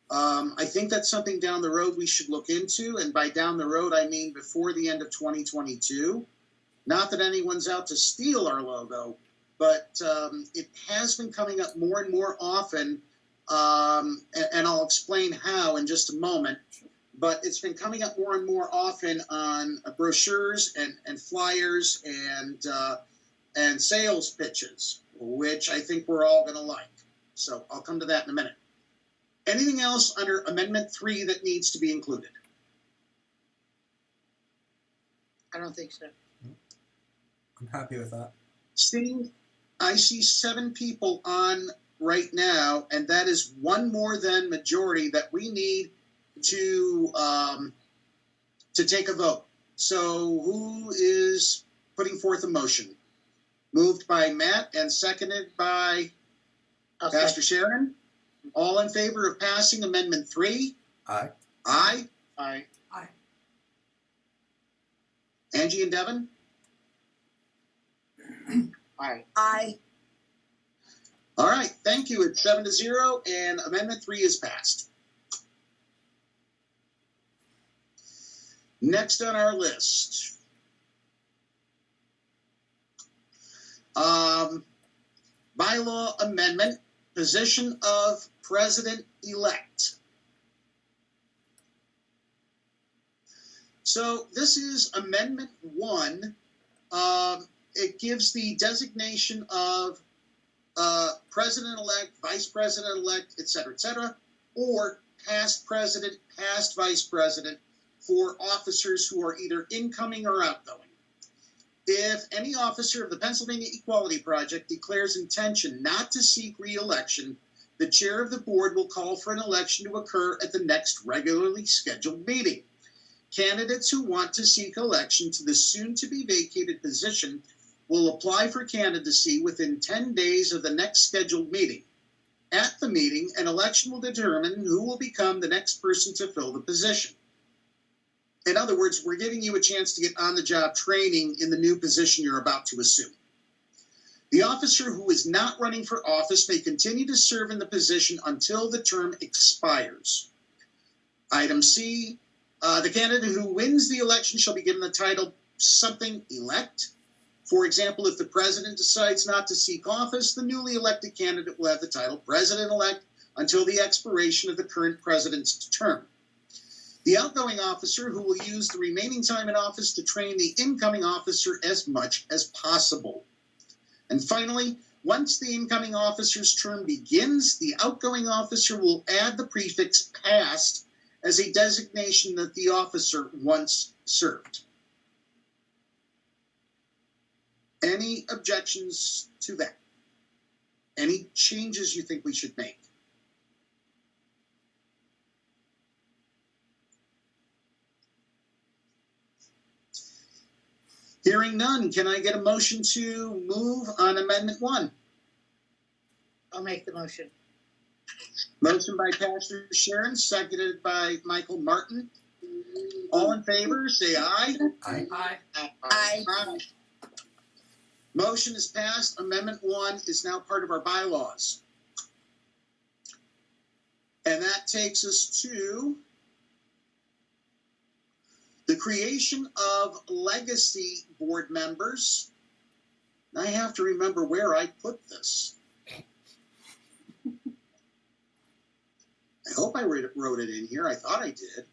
I think that's something down the road we should look into, and by down the road, I mean before the end of 2022. Not that anyone's out to steal our logo, but it has been coming up more and more often, and I'll explain how in just a moment. But it's been coming up more and more often on brochures and flyers and sales pitches, which I think we're all going to like. So I'll come to that in a minute. Anything else under Amendment 3 that needs to be included? I don't think so. I'm happy with that. Steve, I see 7 people on right now, and that is one more than majority that we need to take a vote. So who is putting forth a motion? Moved by Matt and seconded by Okay. Pastor Sharon. All in favor of passing Amendment 3? Aye. Aye. Aye. Angie and Devin? Aye. Aye. All right, thank you. It's 7-0, and Amendment 3 is passed. Next on our list, bylaw amendment, position of president-elect. So this is Amendment 1. It gives the designation of president-elect, vice president-elect, et cetera, or past president, past vice president for officers who are either incoming or outgoing. If any officer of the Pennsylvania Equality Project declares intention not to seek re-election, the chair of the board will call for an election to occur at the next regularly scheduled meeting. Candidates who want to seek election to the soon-to-be vacated position will apply for candidacy within 10 days of the next scheduled meeting. At the meeting, an election will determine who will become the next person to fill the position. In other words, we're giving you a chance to get on-the-job training in the new position you're about to assume. The officer who is not running for office may continue to serve in the position until the term expires. Item C, the candidate who wins the election shall be given the title something elect. For example, if the president decides not to seek office, the newly elected candidate will have the title president-elect until the expiration of the current president's term. The outgoing officer who will use the remaining time in office to train the incoming officer as much as possible. And finally, once the incoming officer's term begins, the outgoing officer will add the prefix past as a designation that the officer once served. Any objections to that? Any changes you think we should make? Hearing none, can I get a motion to move on Amendment 1? I'll make the motion. Motion by Pastor Sharon, seconded by Michael Martin. All in favor, say aye. Aye. Aye. Aye. Motion is passed. Amendment 1 is now part of our bylaws. And that takes us to the creation of legacy board members. I have to remember where I put this. I hope I wrote it in here. I thought I did.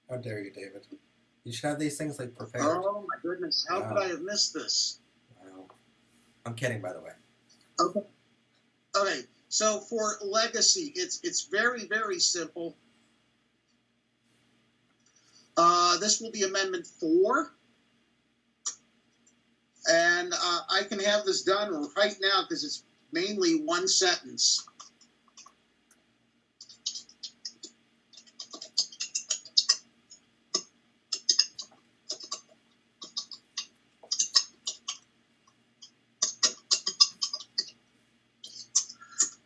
How dare you, David? You should have these things like prepared. Oh my goodness, how could Wow. I have missed this? Wow. I'm kidding, by the way. Okay. Okay, so for legacy, it's very, very simple. This will be Amendment 4. And I can have this done right now because it's mainly one sentence.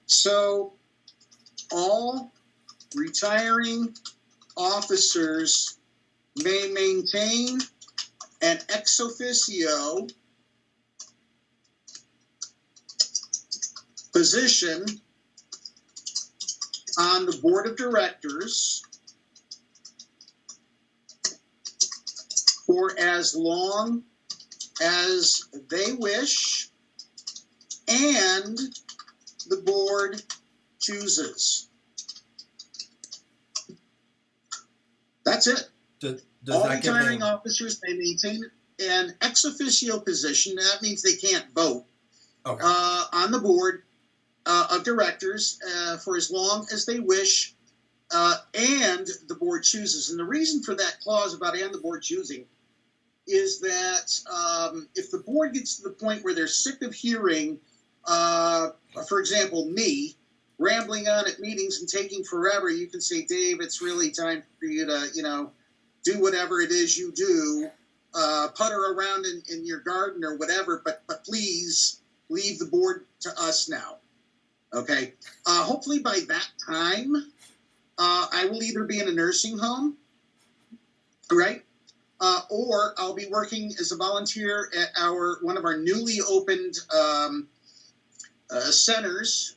So, all retiring officers may maintain an ex officio position on the board of directors for as long as they wish and the board chooses. That's it. Does All that give retiring them... officers may maintain an ex officio position. That means they can't vote Okay. on the board of directors for as long as they wish, and the board chooses. And the reason for that clause about and the board choosing is that if the board gets to the point where they're sick of hearing, for example, me rambling on at meetings and taking forever, you can say, Dave, it's really time for you to, do whatever it is you do, putter around in your garden or whatever, but please leave the board to us now. Okay. Hopefully by that time, I will either be in a nursing home, right? Or I'll be working as a volunteer at one of our newly opened centers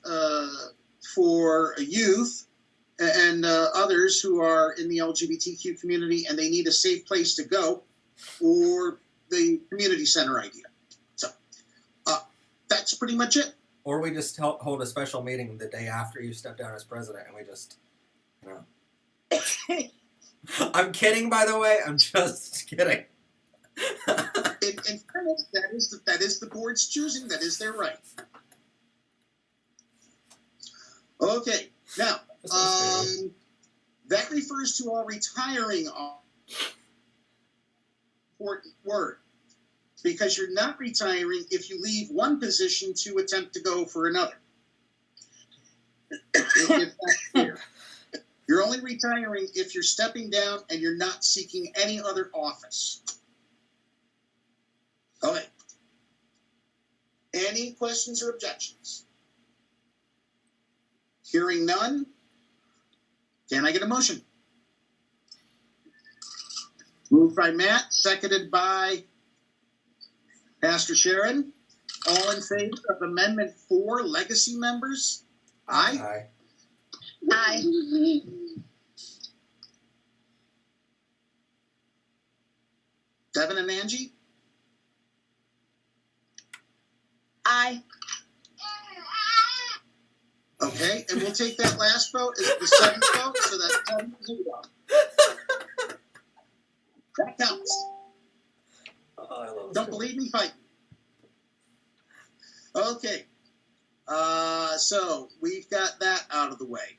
for youth and others who are in the LGBTQ community and they need a safe place to go, or the community center idea. So that's pretty much it. Or we just hold a special meeting the day after you step down as president, and we just, I'm kidding, by the way. I'm just kidding. In fairness, that is the board's choosing. That is their right. Okay, now that refers to all retiring. Important word, because you're not retiring if you leave one position to attempt to go for another. If that's clear. You're only retiring if you're stepping down and you're not seeking any other office. Okay. Any questions or objections? Hearing none, can I get a motion? Moved by Matt, seconded by Pastor Sharon, all in favor of Amendment 4, legacy members? Aye. Aye. Aye. Devin and Angie? Aye. Okay, and we'll take that last vote as the seventh vote, so that's 10-0. That counts. Oh, I love this Don't show. believe me? Fight. Okay. So we've got that out of the way.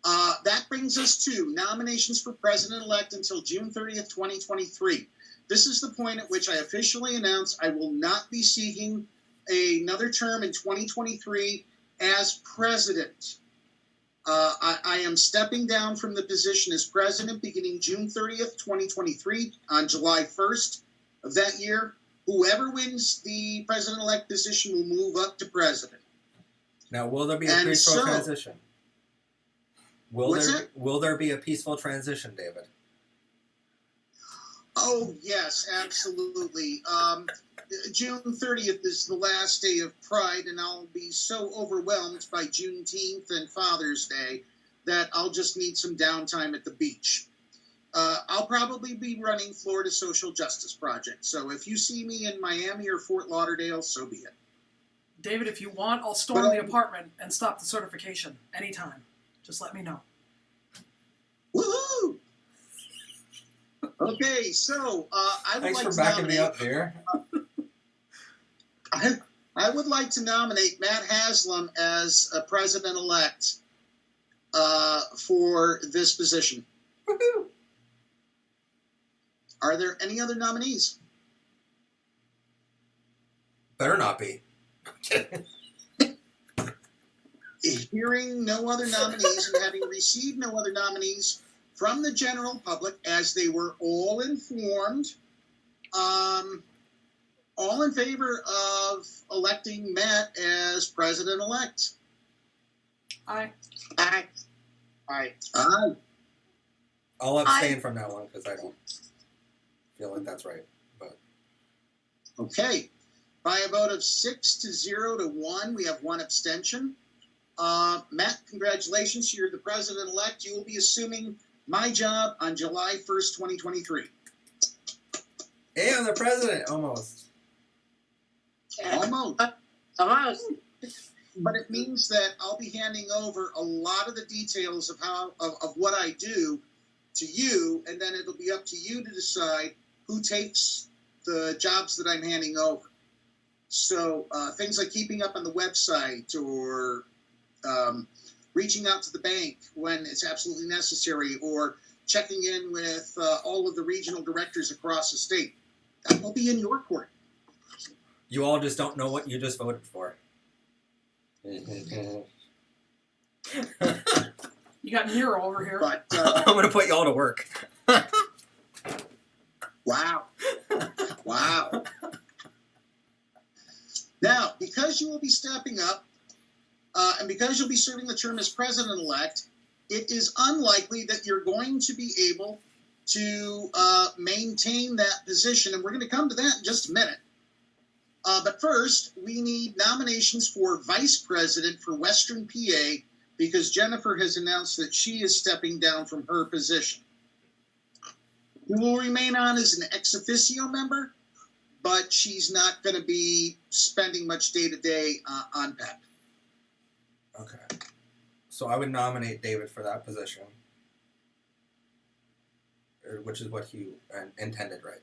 That brings us to nominations for president-elect until June 30th, 2023. This is the point at which I officially announce I will not be seeking another term in 2023 as president. I am stepping down from the position as president beginning June 30th, 2023. On July 1st of that year, whoever wins the president-elect position will move up to president. Now, will there be a And peaceful so- transition? What's Will there be a peaceful transition, David? Oh, yes, absolutely. June 30th is the last day of Pride, and I'll be so overwhelmed by Juneteenth and Father's Day that I'll just need some downtime at the beach. I'll probably be running Florida Social Justice Project, so if you see me in Miami or Fort Lauderdale, so be it. David, if you want, I'll storm the apartment and stop the certification anytime. Just let me know. Woohoo! Okay, so I would Thanks like for to backing me nominate. up there. I would like to nominate Matt Haslam as a president-elect for this position. Woohoo! Are there any other nominees? Better not be. Hearing no other nominees and having received no other nominees from the general public, as they were all informed, all in favor of electing Matt as president-elect? Aye. Aye. Aye. Aye. I'll abstain from that one because I don't feel like that's right. But Okay. By a vote of 6-0 to 1, we have one abstention. Matt, congratulations. You're the president-elect. You will be assuming my job on July 1st, 2023. hey, I'm the president almost. Almost. Almost. But it means that I'll be handing over a lot of the details of of what I do to you, and then it'll be up to you to decide who takes the jobs that I'm handing over. So things like keeping up on the website or reaching out to the bank when it's absolutely necessary, or checking in with all of the regional directors across the state. That will be in your court. You all just don't know what you just voted for. You got Nero over here. But I'm going to put you all to work. wow. Wow. Now, because you will be stepping up, and because you'll be serving the term as president-elect, it is unlikely that you're going to be able to maintain that position, and we're going to come to that in just a minute. But first, we need nominations for vice president for Western PA, because Jennifer has announced that she is stepping down from her position. Who will remain on as an ex officio member, but she's not going to be spending much day-to-day on PEP. Okay. So I would nominate David for that position, which is what he intended, right?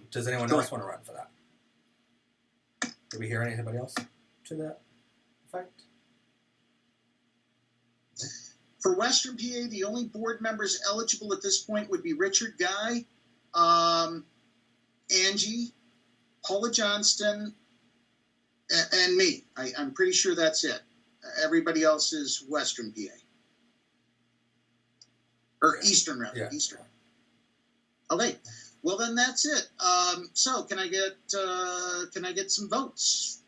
Does anyone else want to run for that? Did we hear anybody else to that effect? For Western PA, the only board members eligible at this point would be Richard Guy, Angie, Paula Johnston, and me. I'm pretty sure that's it. Everybody else is Western PA. Or Eastern, rather. Yeah. Eastern. Okay. Well, then that's it. So can I get some votes?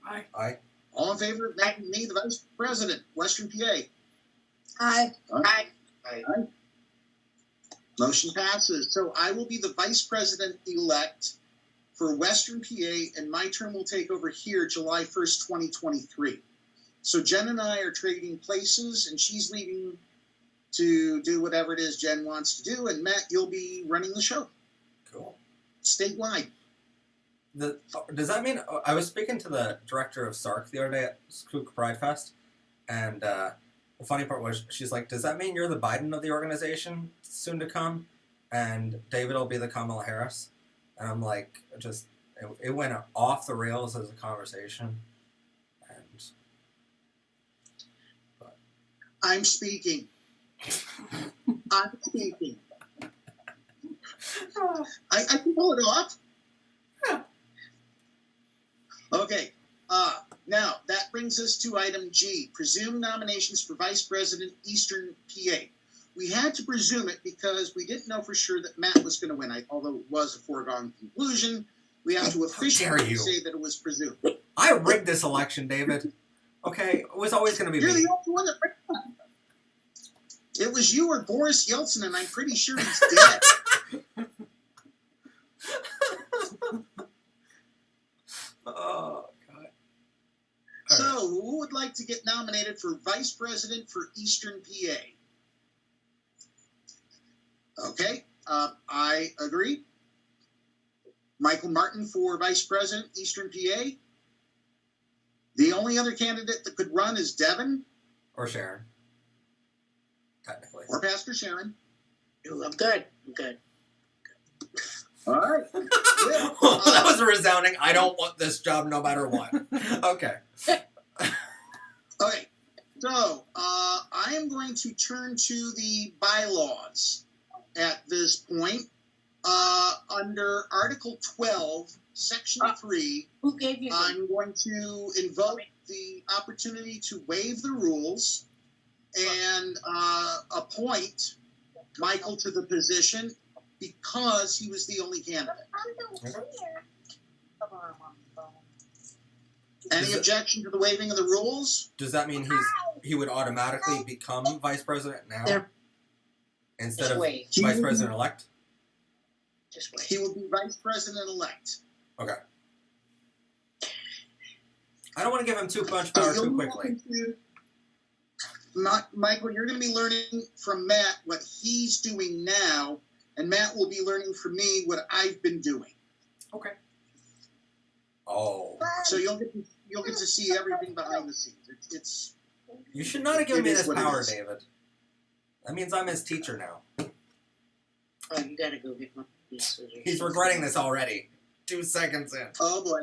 Aye. Aye. All in favor of making me the vice president, Western PA? Aye. Aye. Aye. Motion passes. So I will be the vice president-elect for Western PA, and my term will take over here July 1st, 2023. So Jen and I are trading places, and she's leaving to do whatever it is Jen wants to do, and Matt, you'll be running the show Cool. statewide. Does that mean I was speaking to the director of SARC the other day at Skook Pride Fest, and the funny part was she's like, "Does that mean you're the Biden of the organization soon to come, and David will be the Kamala Harris?" And I'm like, it went off the rails as a conversation, and I'm speaking. I'm speaking. I can pull it off. Okay. Now, that brings us to item G, presumed nominations for Vice President, Eastern PA. We had to presume it because we didn't know for sure that Matt was going to win, although it was a foregone conclusion. We have to officially say that it was presumed. I rigged this election, David. Okay, it was always going to be You're me. the only one that rigged it. It was you or Boris Yeltsin, and I'm pretty sure he's dead. Oh, God. So, who would like to get nominated for Vice President for Eastern PA? Okay, I agree. Michael Martin for Vice President, Eastern PA. The only other candidate that could run is Devin. Or Sharon. Technically. Or Pastor Sharon. Ooh, I'm good. All right. Yeah. That was a resounding, I don't want this job no matter what. Okay. Okay, so I am going to turn to the bylaws at this point. Under Article 12, Section 3, Who gave you I'm going to invoke the opportunity to waive the rules and appoint Michael to the position because he was the only candidate. Any objection to the waiving of the rules? Does that mean he would automatically become Vice President now? There. Instead Just of wait. Vice President-elect? Just wait. He will be Vice President-elect. Okay. I don't want to give him too much power too quickly. Michael, you're going to be learning from Matt what he's doing now, and Matt will be learning from me what I've been doing. Okay. Oh. So you'll get to see everything behind the scenes. It's You should not have given me It is this what it power, is. David. That means I'm his teacher now. Oh, you gotta go get my scissors. He's regretting this already. 2 seconds in. oh boy.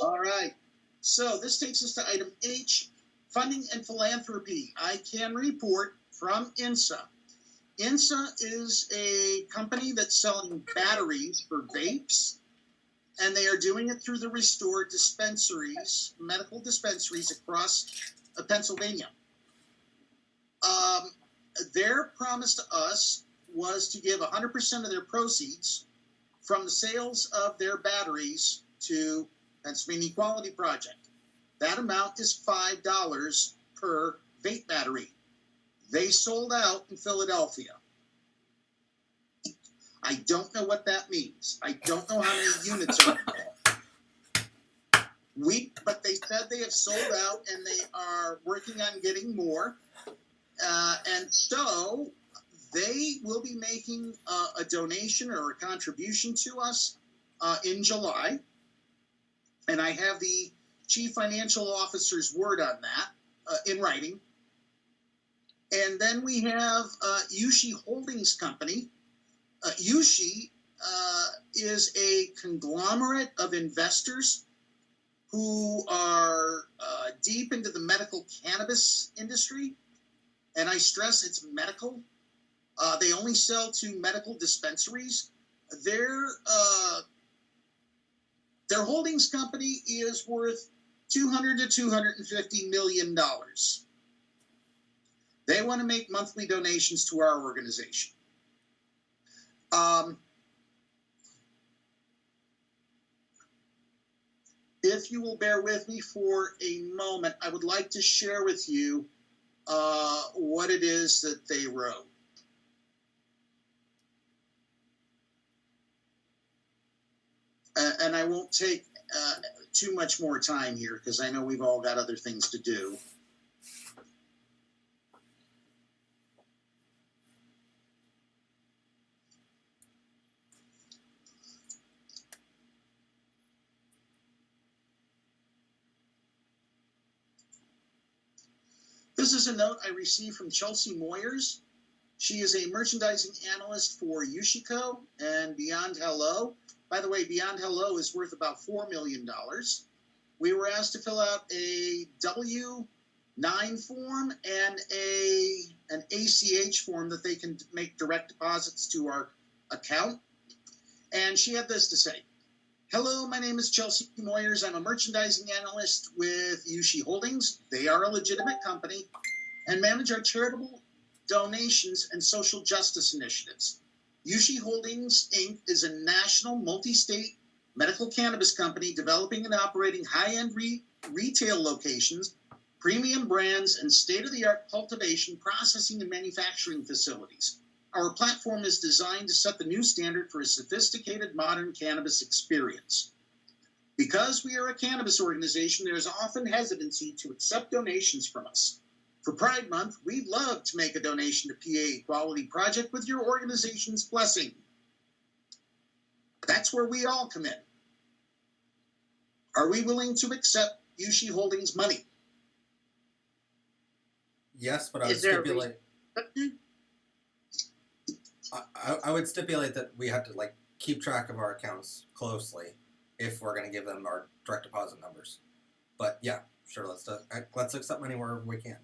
All right. So this takes us to item H, Funding and Philanthropy. I can report from INSA. INSA is a company that's selling batteries for vapes, and they are doing it through the restored dispensaries, medical dispensaries across Pennsylvania. Their promise to us was to give 100% of their proceeds from the sales of their batteries to Pennsylvania Equality Project. That amount is $5 per vape battery. They sold out in Philadelphia. I don't know what that means. I don't know how many units are involved. But they said they have sold out and they are working on getting more. And so they will be making a donation or a contribution to us in July. And I have the Chief Financial Officer's word on that in writing. And then we have Yushi Holdings Company. Yushi is a conglomerate of investors who are deep into the medical cannabis industry. And I stress it's medical. They only sell to medical dispensaries. Their holdings company is worth $200 to $250 million. They want to make monthly donations to our organization. If you will bear with me for a moment, I would like to share with you what it is that they wrote. And I won't take too much more time here because I know we've all got other things to do. This is a note I received from Chelsea Moyers. She is a merchandising analyst for Yushiko and Beyond Hello. By the way, Beyond Hello is worth about $4 million. We were asked to fill out a W-9 form and an ACH form that they can make direct deposits to our account. And she had this to say. Hello, my name is Chelsea Moyers. I'm a merchandising analyst with Yushi Holdings. They are a legitimate company and manage our charitable donations and social justice initiatives. Yushi Holdings, Inc. is a national multi-state medical cannabis company developing and operating high-end retail locations, premium brands, and state-of-the-art cultivation, processing, and manufacturing facilities. Our platform is designed to set the new standard for a sophisticated modern cannabis experience. Because we are a cannabis organization, there is often hesitancy to accept donations from us. For Pride Month, we'd love to make a donation to PA Equality Project with your organization's blessing. That's where we all come in. Are we willing to accept Yushi Holdings money? Yes, but I would Is there a stipulate. I would stipulate that we have to like keep track of our accounts closely if we're going to give them our direct deposit numbers. But yeah, sure, let's accept money wherever we can.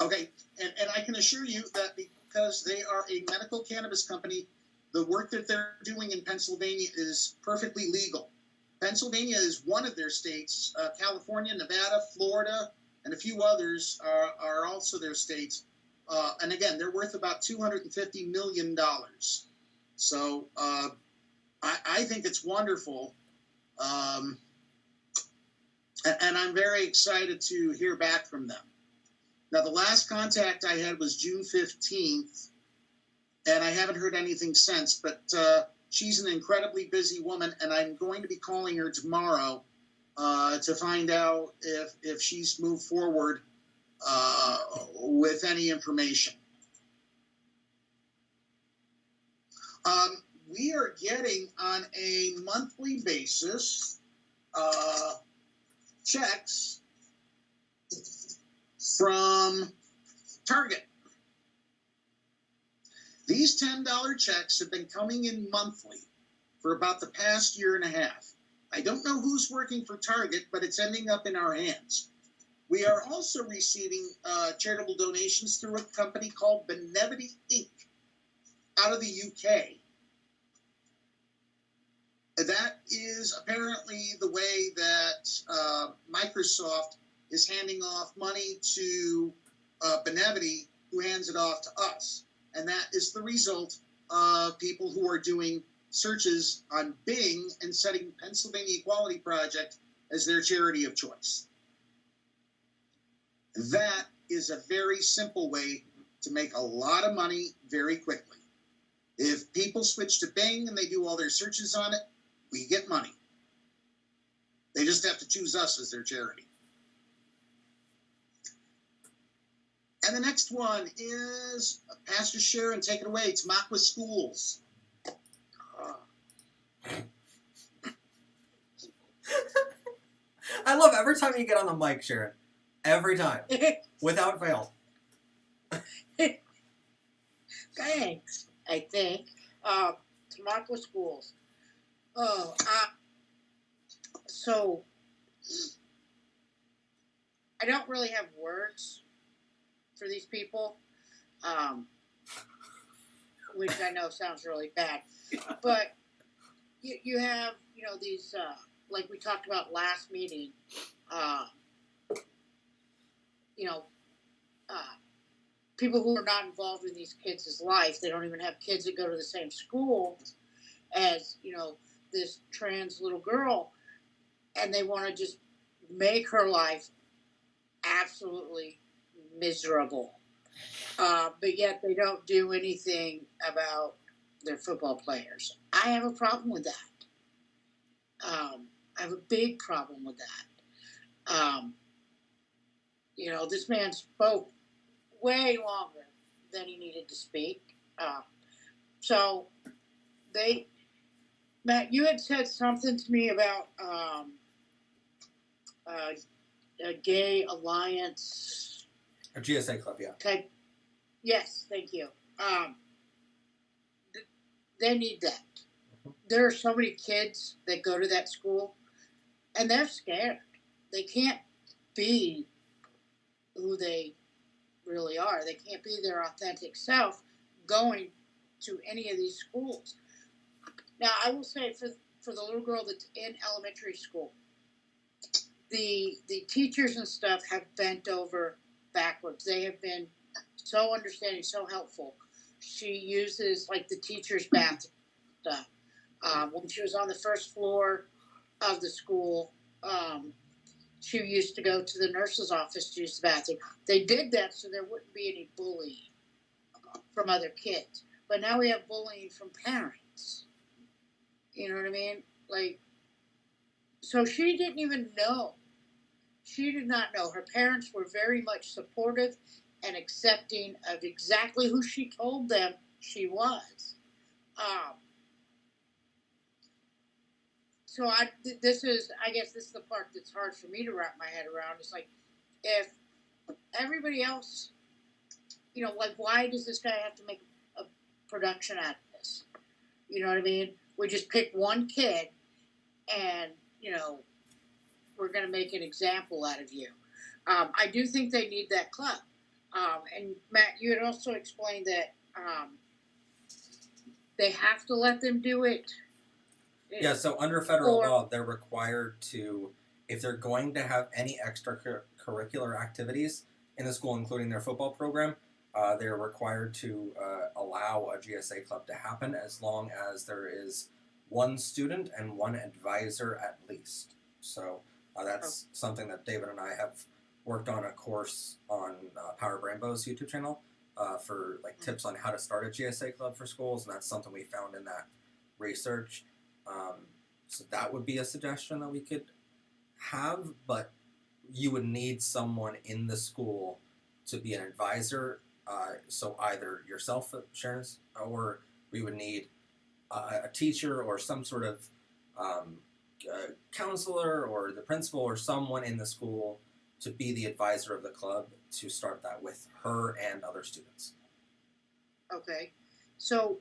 Okay, and I can assure you that because they are a medical cannabis company, the work that they're doing in Pennsylvania is perfectly legal. Pennsylvania is one of their states. California, Nevada, Florida, and a few others are also their states. And again, they're worth about $250 million. So I think it's wonderful. And I'm very excited to hear back from them. Now, the last contact I had was June 15th, and I haven't heard anything since, but she's an incredibly busy woman, and I'm going to be calling her tomorrow to find out if she's moved forward with any information. We are getting on a monthly basis checks from Target. These $10 checks have been coming in monthly for about the past year and a half. I don't know who's working for Target, but it's ending up in our hands. We are also receiving charitable donations through a company called Benevity Inc. out of the UK. That is apparently the way that Microsoft is handing off money to Benevity, who hands it off to us. And that is the result of people who are doing searches on Bing and setting Pennsylvania Equality Project as their charity of choice. That is a very simple way to make a lot of money very quickly. If people switch to Bing and they do all their searches on it, we get money. They just have to choose us as their charity. And the next one is Pastor Sharon, take it away. It's Makwa Schools. I love every time you get on the mic, Sharon. Every time. Without fail. Thanks, I think. Tamaqua Schools. So I don't really have words for these people, which I know sounds really bad, but you have, these, like we talked about last meeting, people who are not involved in these kids' life. They don't even have kids that go to the same school as, this trans little girl, and they want to just make her life absolutely miserable. But yet they don't do anything about their football players. I have a problem with that. I have a big problem with that. This man spoke way longer than he needed to speak. So Matt, you had said something to me about a gay alliance. A GSA club, yeah. Okay. Yes, thank you. They need that. There are so many kids that go to that school, and they're scared. They can't be who they really are. They can't be their authentic self going to any of these schools. Now, I will say for the little girl that's in elementary school, the teachers and stuff have bent over backwards. They have been so understanding, so helpful. She uses like the teacher's bathroom stuff. When she was on the first floor of the school, she used to go to the nurse's office to use the bathroom. They did that so there wouldn't be any bullying from other kids. But now we have bullying from parents. You know what I mean? Like, so she didn't even know. She did not know. Her parents were very much supportive and accepting of exactly who she told them she was. So I guess this is the part that's hard for me to wrap my head around. It's like, if everybody else, like, why does this guy have to make a production out of this? You know what I mean? We just pick one kid and, we're going to make an example out of you. I do think they need that club. And Matt, you had also explained that they have to let them do it. Yeah, so under federal law, they're required to, if they're going to have any extracurricular activities in the school, including their football program, they're required to allow a GSA club to happen as long as there is one student and one advisor at least. So that's something that David and I have worked on a course on Pbr Master's YouTube channel for like tips on how to start a GSA club for schools, and that's something we found in that research. So that would be a suggestion that we could have, but you would need someone in the school to be an advisor. So either yourself, Sharon, or we would need a teacher or some sort of counselor or the principal or someone in the school to be the advisor of the club to start that with her and other students. Okay. So,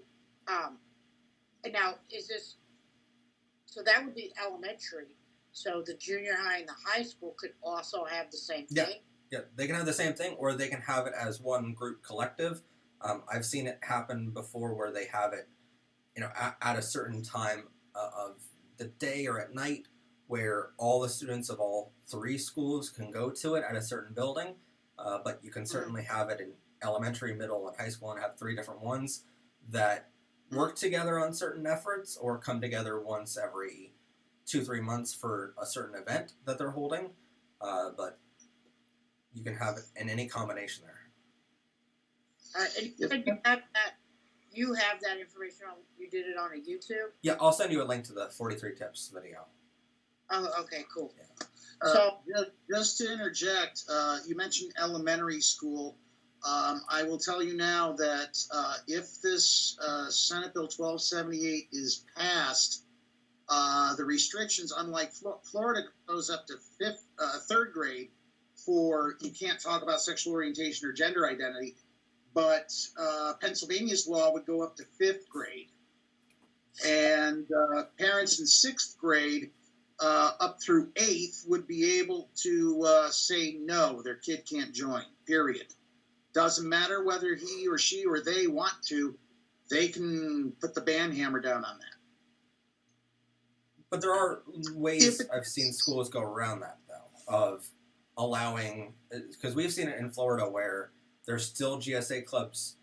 and now is this, so that would be elementary. So the junior high and the high school could also have the same thing? Yeah, they can have the same thing, or they can have it as one group collective. I've seen it happen before where they have it, at a certain time of the day or at night, where all the students of all three schools can go to it at a certain building. But you can certainly have it in elementary, middle, and high school and have three different ones that work together on certain efforts or come together once every 2-3 months for a certain event that they're holding. But you can have it in any combination there. And you have that information on, you did it on a YouTube? Yeah, I'll send you a link to the 43 tips video. Oh, okay, cool. Yeah. So, just to interject, you mentioned elementary school. I will tell you now that if this Senate Bill 1278 is passed, the restrictions, unlike Florida, goes up to third grade for you can't talk about sexual orientation or gender identity, but Pennsylvania's law would go up to 5th grade. And parents in 6th grade up through 8th would be able to say no, their kid can't join, period. Doesn't matter whether he or she or they want to, they can put the ban hammer down on that. But there are ways I've seen schools go around that, though, of allowing, because we've seen it in Florida where there's still GSA clubs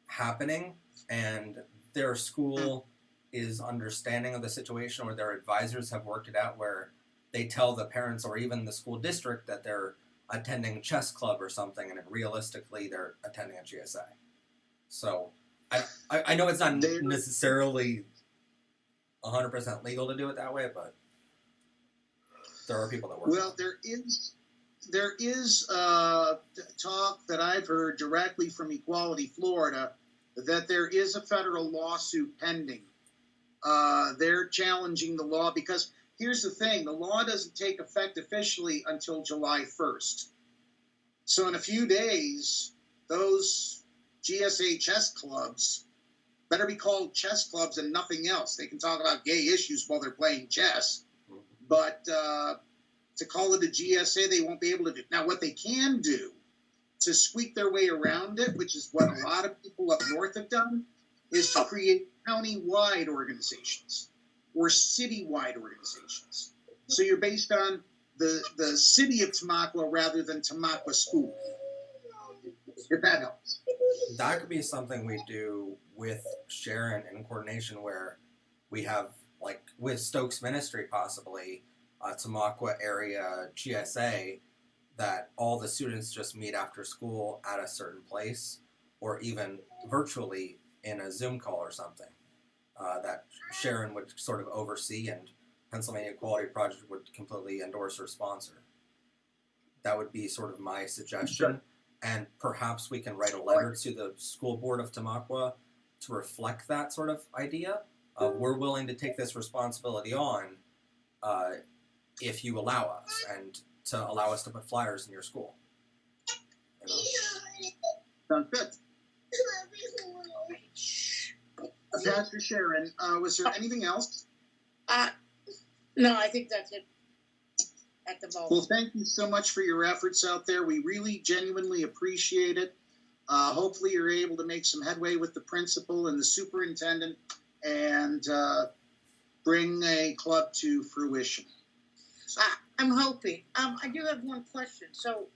happening and their school is understanding of the situation, or their advisors have worked it out where they tell the parents or even the school district that they're attending chess club or something, and realistically they're attending a GSA. So I know it's not necessarily 100% legal to do it that way, but There are people that work. Well, there is talk that I've heard directly from Equality Florida that there is a federal lawsuit pending. They're challenging the law because here's the thing: the law doesn't take effect officially until July 1st. So in a few days, those GSA chess clubs better be called chess clubs and nothing else. They can talk about gay issues while they're playing chess, but to call it a GSA, they won't be able to do. Now, what they can do to squeak their way around it, which is what a lot of people up north have done, is to create county-wide organizations or city-wide organizations. So you're based on the city of Tamaqua rather than Tamaqua School, if that helps. That could be something we do with Sharon in coordination, where we have, like, with Stokes Ministry possibly, Tamaqua area GSA, that all the students just meet after school at a certain place, or even virtually in a Zoom call or something, that Sharon would sort of oversee, and Pennsylvania Equality Project would completely endorse or sponsor. That would be sort of my suggestion. And perhaps we can write a letter to the school board of Tamaqua to reflect that sort of idea of, we're willing to take this responsibility on if you allow us, and to allow us to put flyers in your school. You know? Sounds good. Pastor Sharon, was there anything else? No, I think that's it at the moment. Well, thank you so much for your efforts out there. We really genuinely appreciate it. Hopefully you're able to make some headway with the principal and the superintendent and bring a club to fruition. I'm hoping. I do have one question. So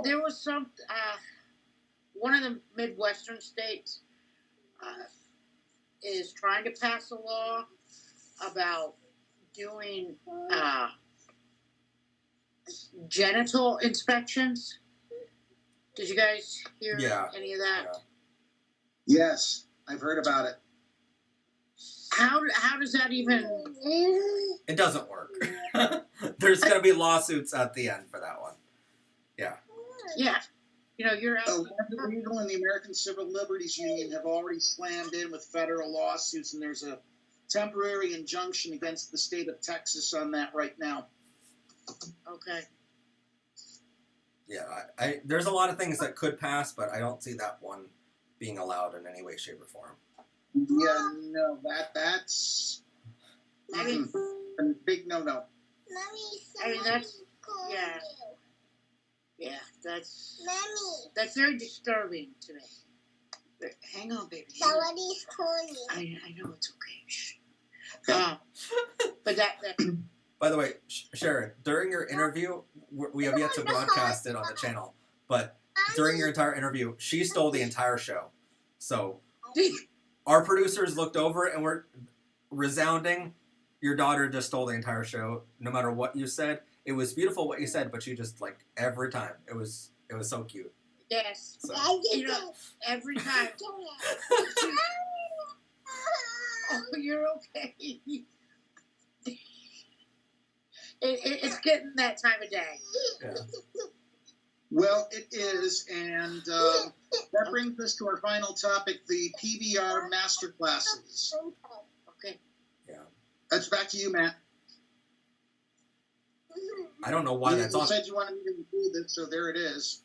there was some, one of the Midwestern states is trying to pass a law about doing genital inspections. Did you guys hear any of that? Yeah. Yes, I've heard about it. How does that even? It doesn't work. There's going to be lawsuits at the end for that one. Yeah. Yeah. You know, you're out. The Legal and the American Civil Liberties Union have already slammed in with federal lawsuits, and there's a temporary injunction against the state of Texas on that right now. Okay. Yeah, I there's a lot of things that could pass, but I don't see that one being allowed in any way, shape, or form. Yeah, no, that's I mean, a big no-no. I mean, that's, yeah. Yeah, that's very disturbing to me. But hang on, baby. Somebody's calling. I know it's okay. Shh. But that. By the way, Sharon, during your interview, we have yet to broadcast it on the channel, but during your entire interview, she stole the entire show. So our producers looked over and were resounding, your daughter just stole the entire show, no matter what you said. It was beautiful what you said, but she just, like, every time. It was so cute. Yes. So. You know, every time. Oh, you're okay. It's getting that time of day. Yeah. Well, it is, and that brings us to our final topic, the Pbr Master Classes. Okay. Yeah. That's back to you, Matt. I don't know why that's you on. said you wanted me to include it, so there it is.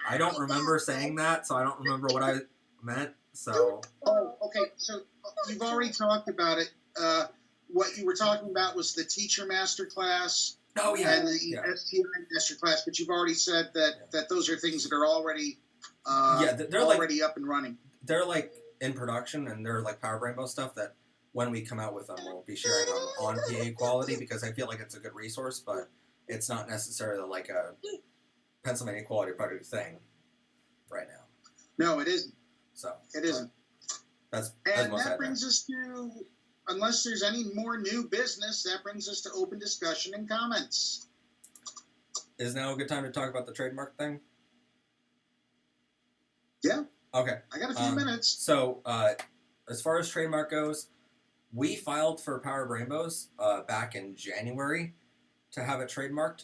I don't remember saying that, so I don't remember what I meant. So. Oh, okay. So you've already talked about it. What you were talking about was the Teacher Master Class Oh yeah. and the STI Master Class, but you've already said that those are things that are already they're already up and running. They're like in production, and they're like Power Rainbow stuff that when we come out with them, we'll be sharing them on PA Equality, because I feel like it's a good resource, but it's not necessarily like a Pennsylvania Equality Project thing right now. No, it isn't. So it isn't. That's and most that brings us to, unless there's any more new business, that brings us to open discussion and comments. Is now a good time to talk about the trademark thing? Yeah. Okay. I got a few minutes. So, as far as trademark goes, We filed for Power of Rainbows back in January to have it trademarked.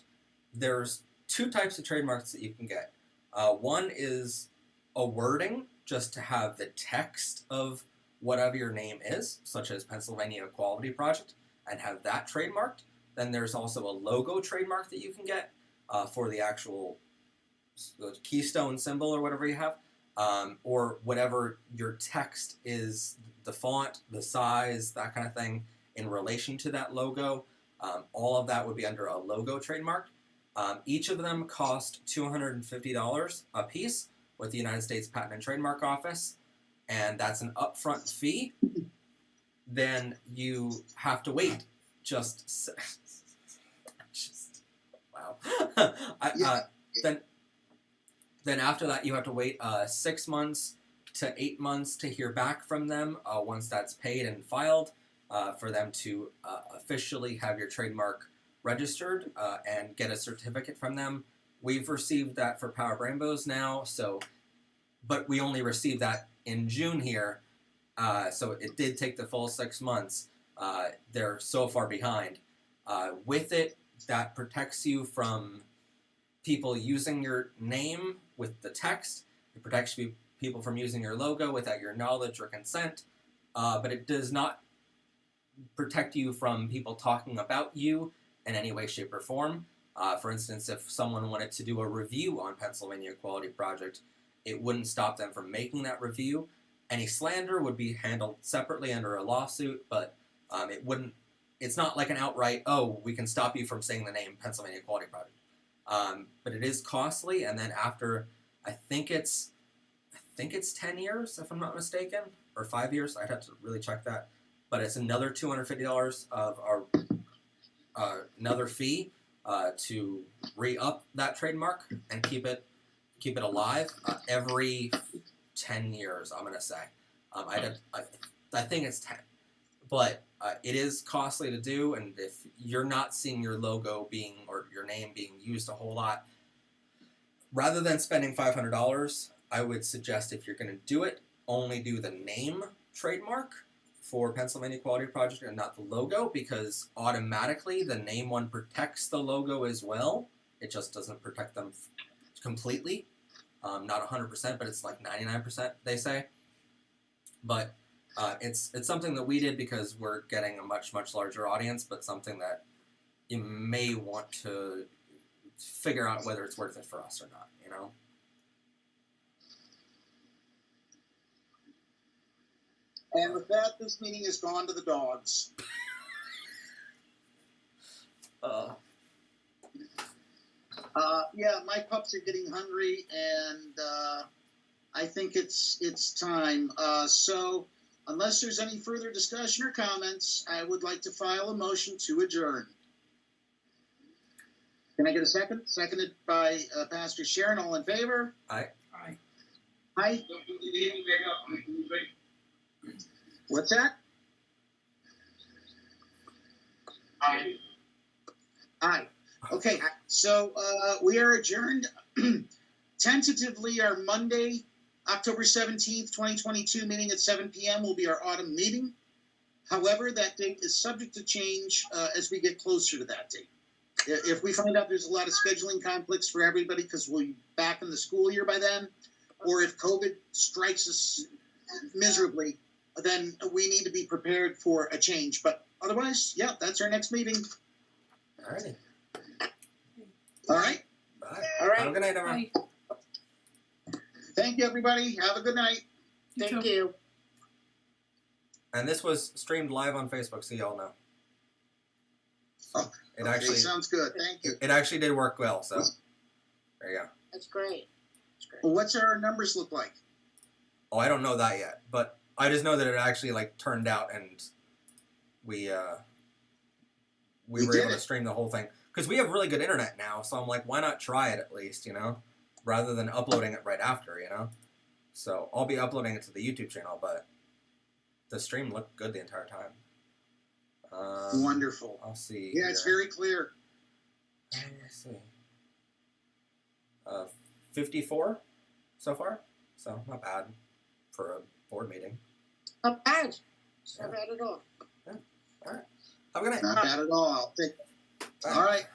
There's two types of trademarks that you can get. One is a wording, just to have the text of whatever your name is, such as Pennsylvania Equality Project, and have that trademarked. Then there's also a logo trademark that you can get for the actual keystone symbol or whatever you have, or whatever your text is, the font, the size, that kind of thing, in relation to that logo. All of that would be under a logo trademark. Each of them cost $250 a piece with the United States Patent and Trademark Office, and that's an upfront fee. Then you have to wait wow. Then after that, you have to wait 6 months to 8 months to hear back from them once that's paid and filed for them to officially have your trademark registered and get a certificate from them. We've received that for Power of Rainbows now, but we only received that in June here, so it did take the full 6 months. They're so far behind. With it, that protects you from people using your name with the text. It protects people from using your logo without your knowledge or consent, but it does not protect you from people talking about you in any way, shape, or form. For instance, if someone wanted to do a review on Pennsylvania Equality Project, it wouldn't stop them from making that review. Any slander would be handled separately under a lawsuit, but it wouldn't. It's not like an outright, oh, we can stop you from saying the name Pennsylvania Equality Project. But it is costly, and then after, I think it's 10 years, if I'm not mistaken, or 5 years. I'd have to really check that. But it's another $250 of another fee to re-up that trademark and keep it alive every 10 years. I'm gonna say. I think it's 10, but it is costly to do, and if you're not seeing your logo or your name being used a whole lot, rather than spending $500, I would suggest if you're going to do it, only do the name trademark for Pennsylvania Equality Project and not the logo, because automatically the name one protects the logo as well. It just doesn't protect them completely. Not 100%, but it's like 99%, they say. But it's something that we did because we're getting a much, much larger audience, but something that you may want to figure out whether it's worth it for us or not, you know? And with that, this meeting has gone to the dogs. Yeah, my pups are getting hungry, and I think it's time. So, unless there's any further discussion or comments, I would like to file a motion to adjourn. Can I get a second? Seconded by Pastor Sharon. All in favor? Aye. Aye. Aye. What's that? Aye. Aye. Okay, so we are adjourned. Tentatively, our Monday, October 17th, 2022 meeting at 7 p.m. will be our autumn meeting. However, that date is subject to change as we get closer to that date. If we find out there's a lot of scheduling conflicts for everybody because we'll be back in the school year by then, or if COVID strikes us miserably, then we need to be prepared for a change. But otherwise, yeah, that's our next meeting. All righty. All right? Bye. All right. Have a good night, everyone. Bye. Thank you, everybody. Have a good night. Thank you. And this was streamed live on Facebook, so y'all know. Oh, It okay, actually sounds good. Thank you. it actually did work well, so there you go. That's great. That's great. Well, what's our numbers look like? Oh, I don't know that yet, but I just know that it actually turned out, and we We were did able to it. stream the whole thing because we have really good internet now. So I'm like, why not try it at least, you know, rather than uploading it right after, you know. So I'll be uploading it to the YouTube channel, but the stream looked good the entire time. Wonderful. I'll see. Yeah, it's here. very clear. Let's see. 54 so far, so not bad for a board meeting. Not bad. It's not bad at all. Yeah. Have a good night. Not bad at all. All right.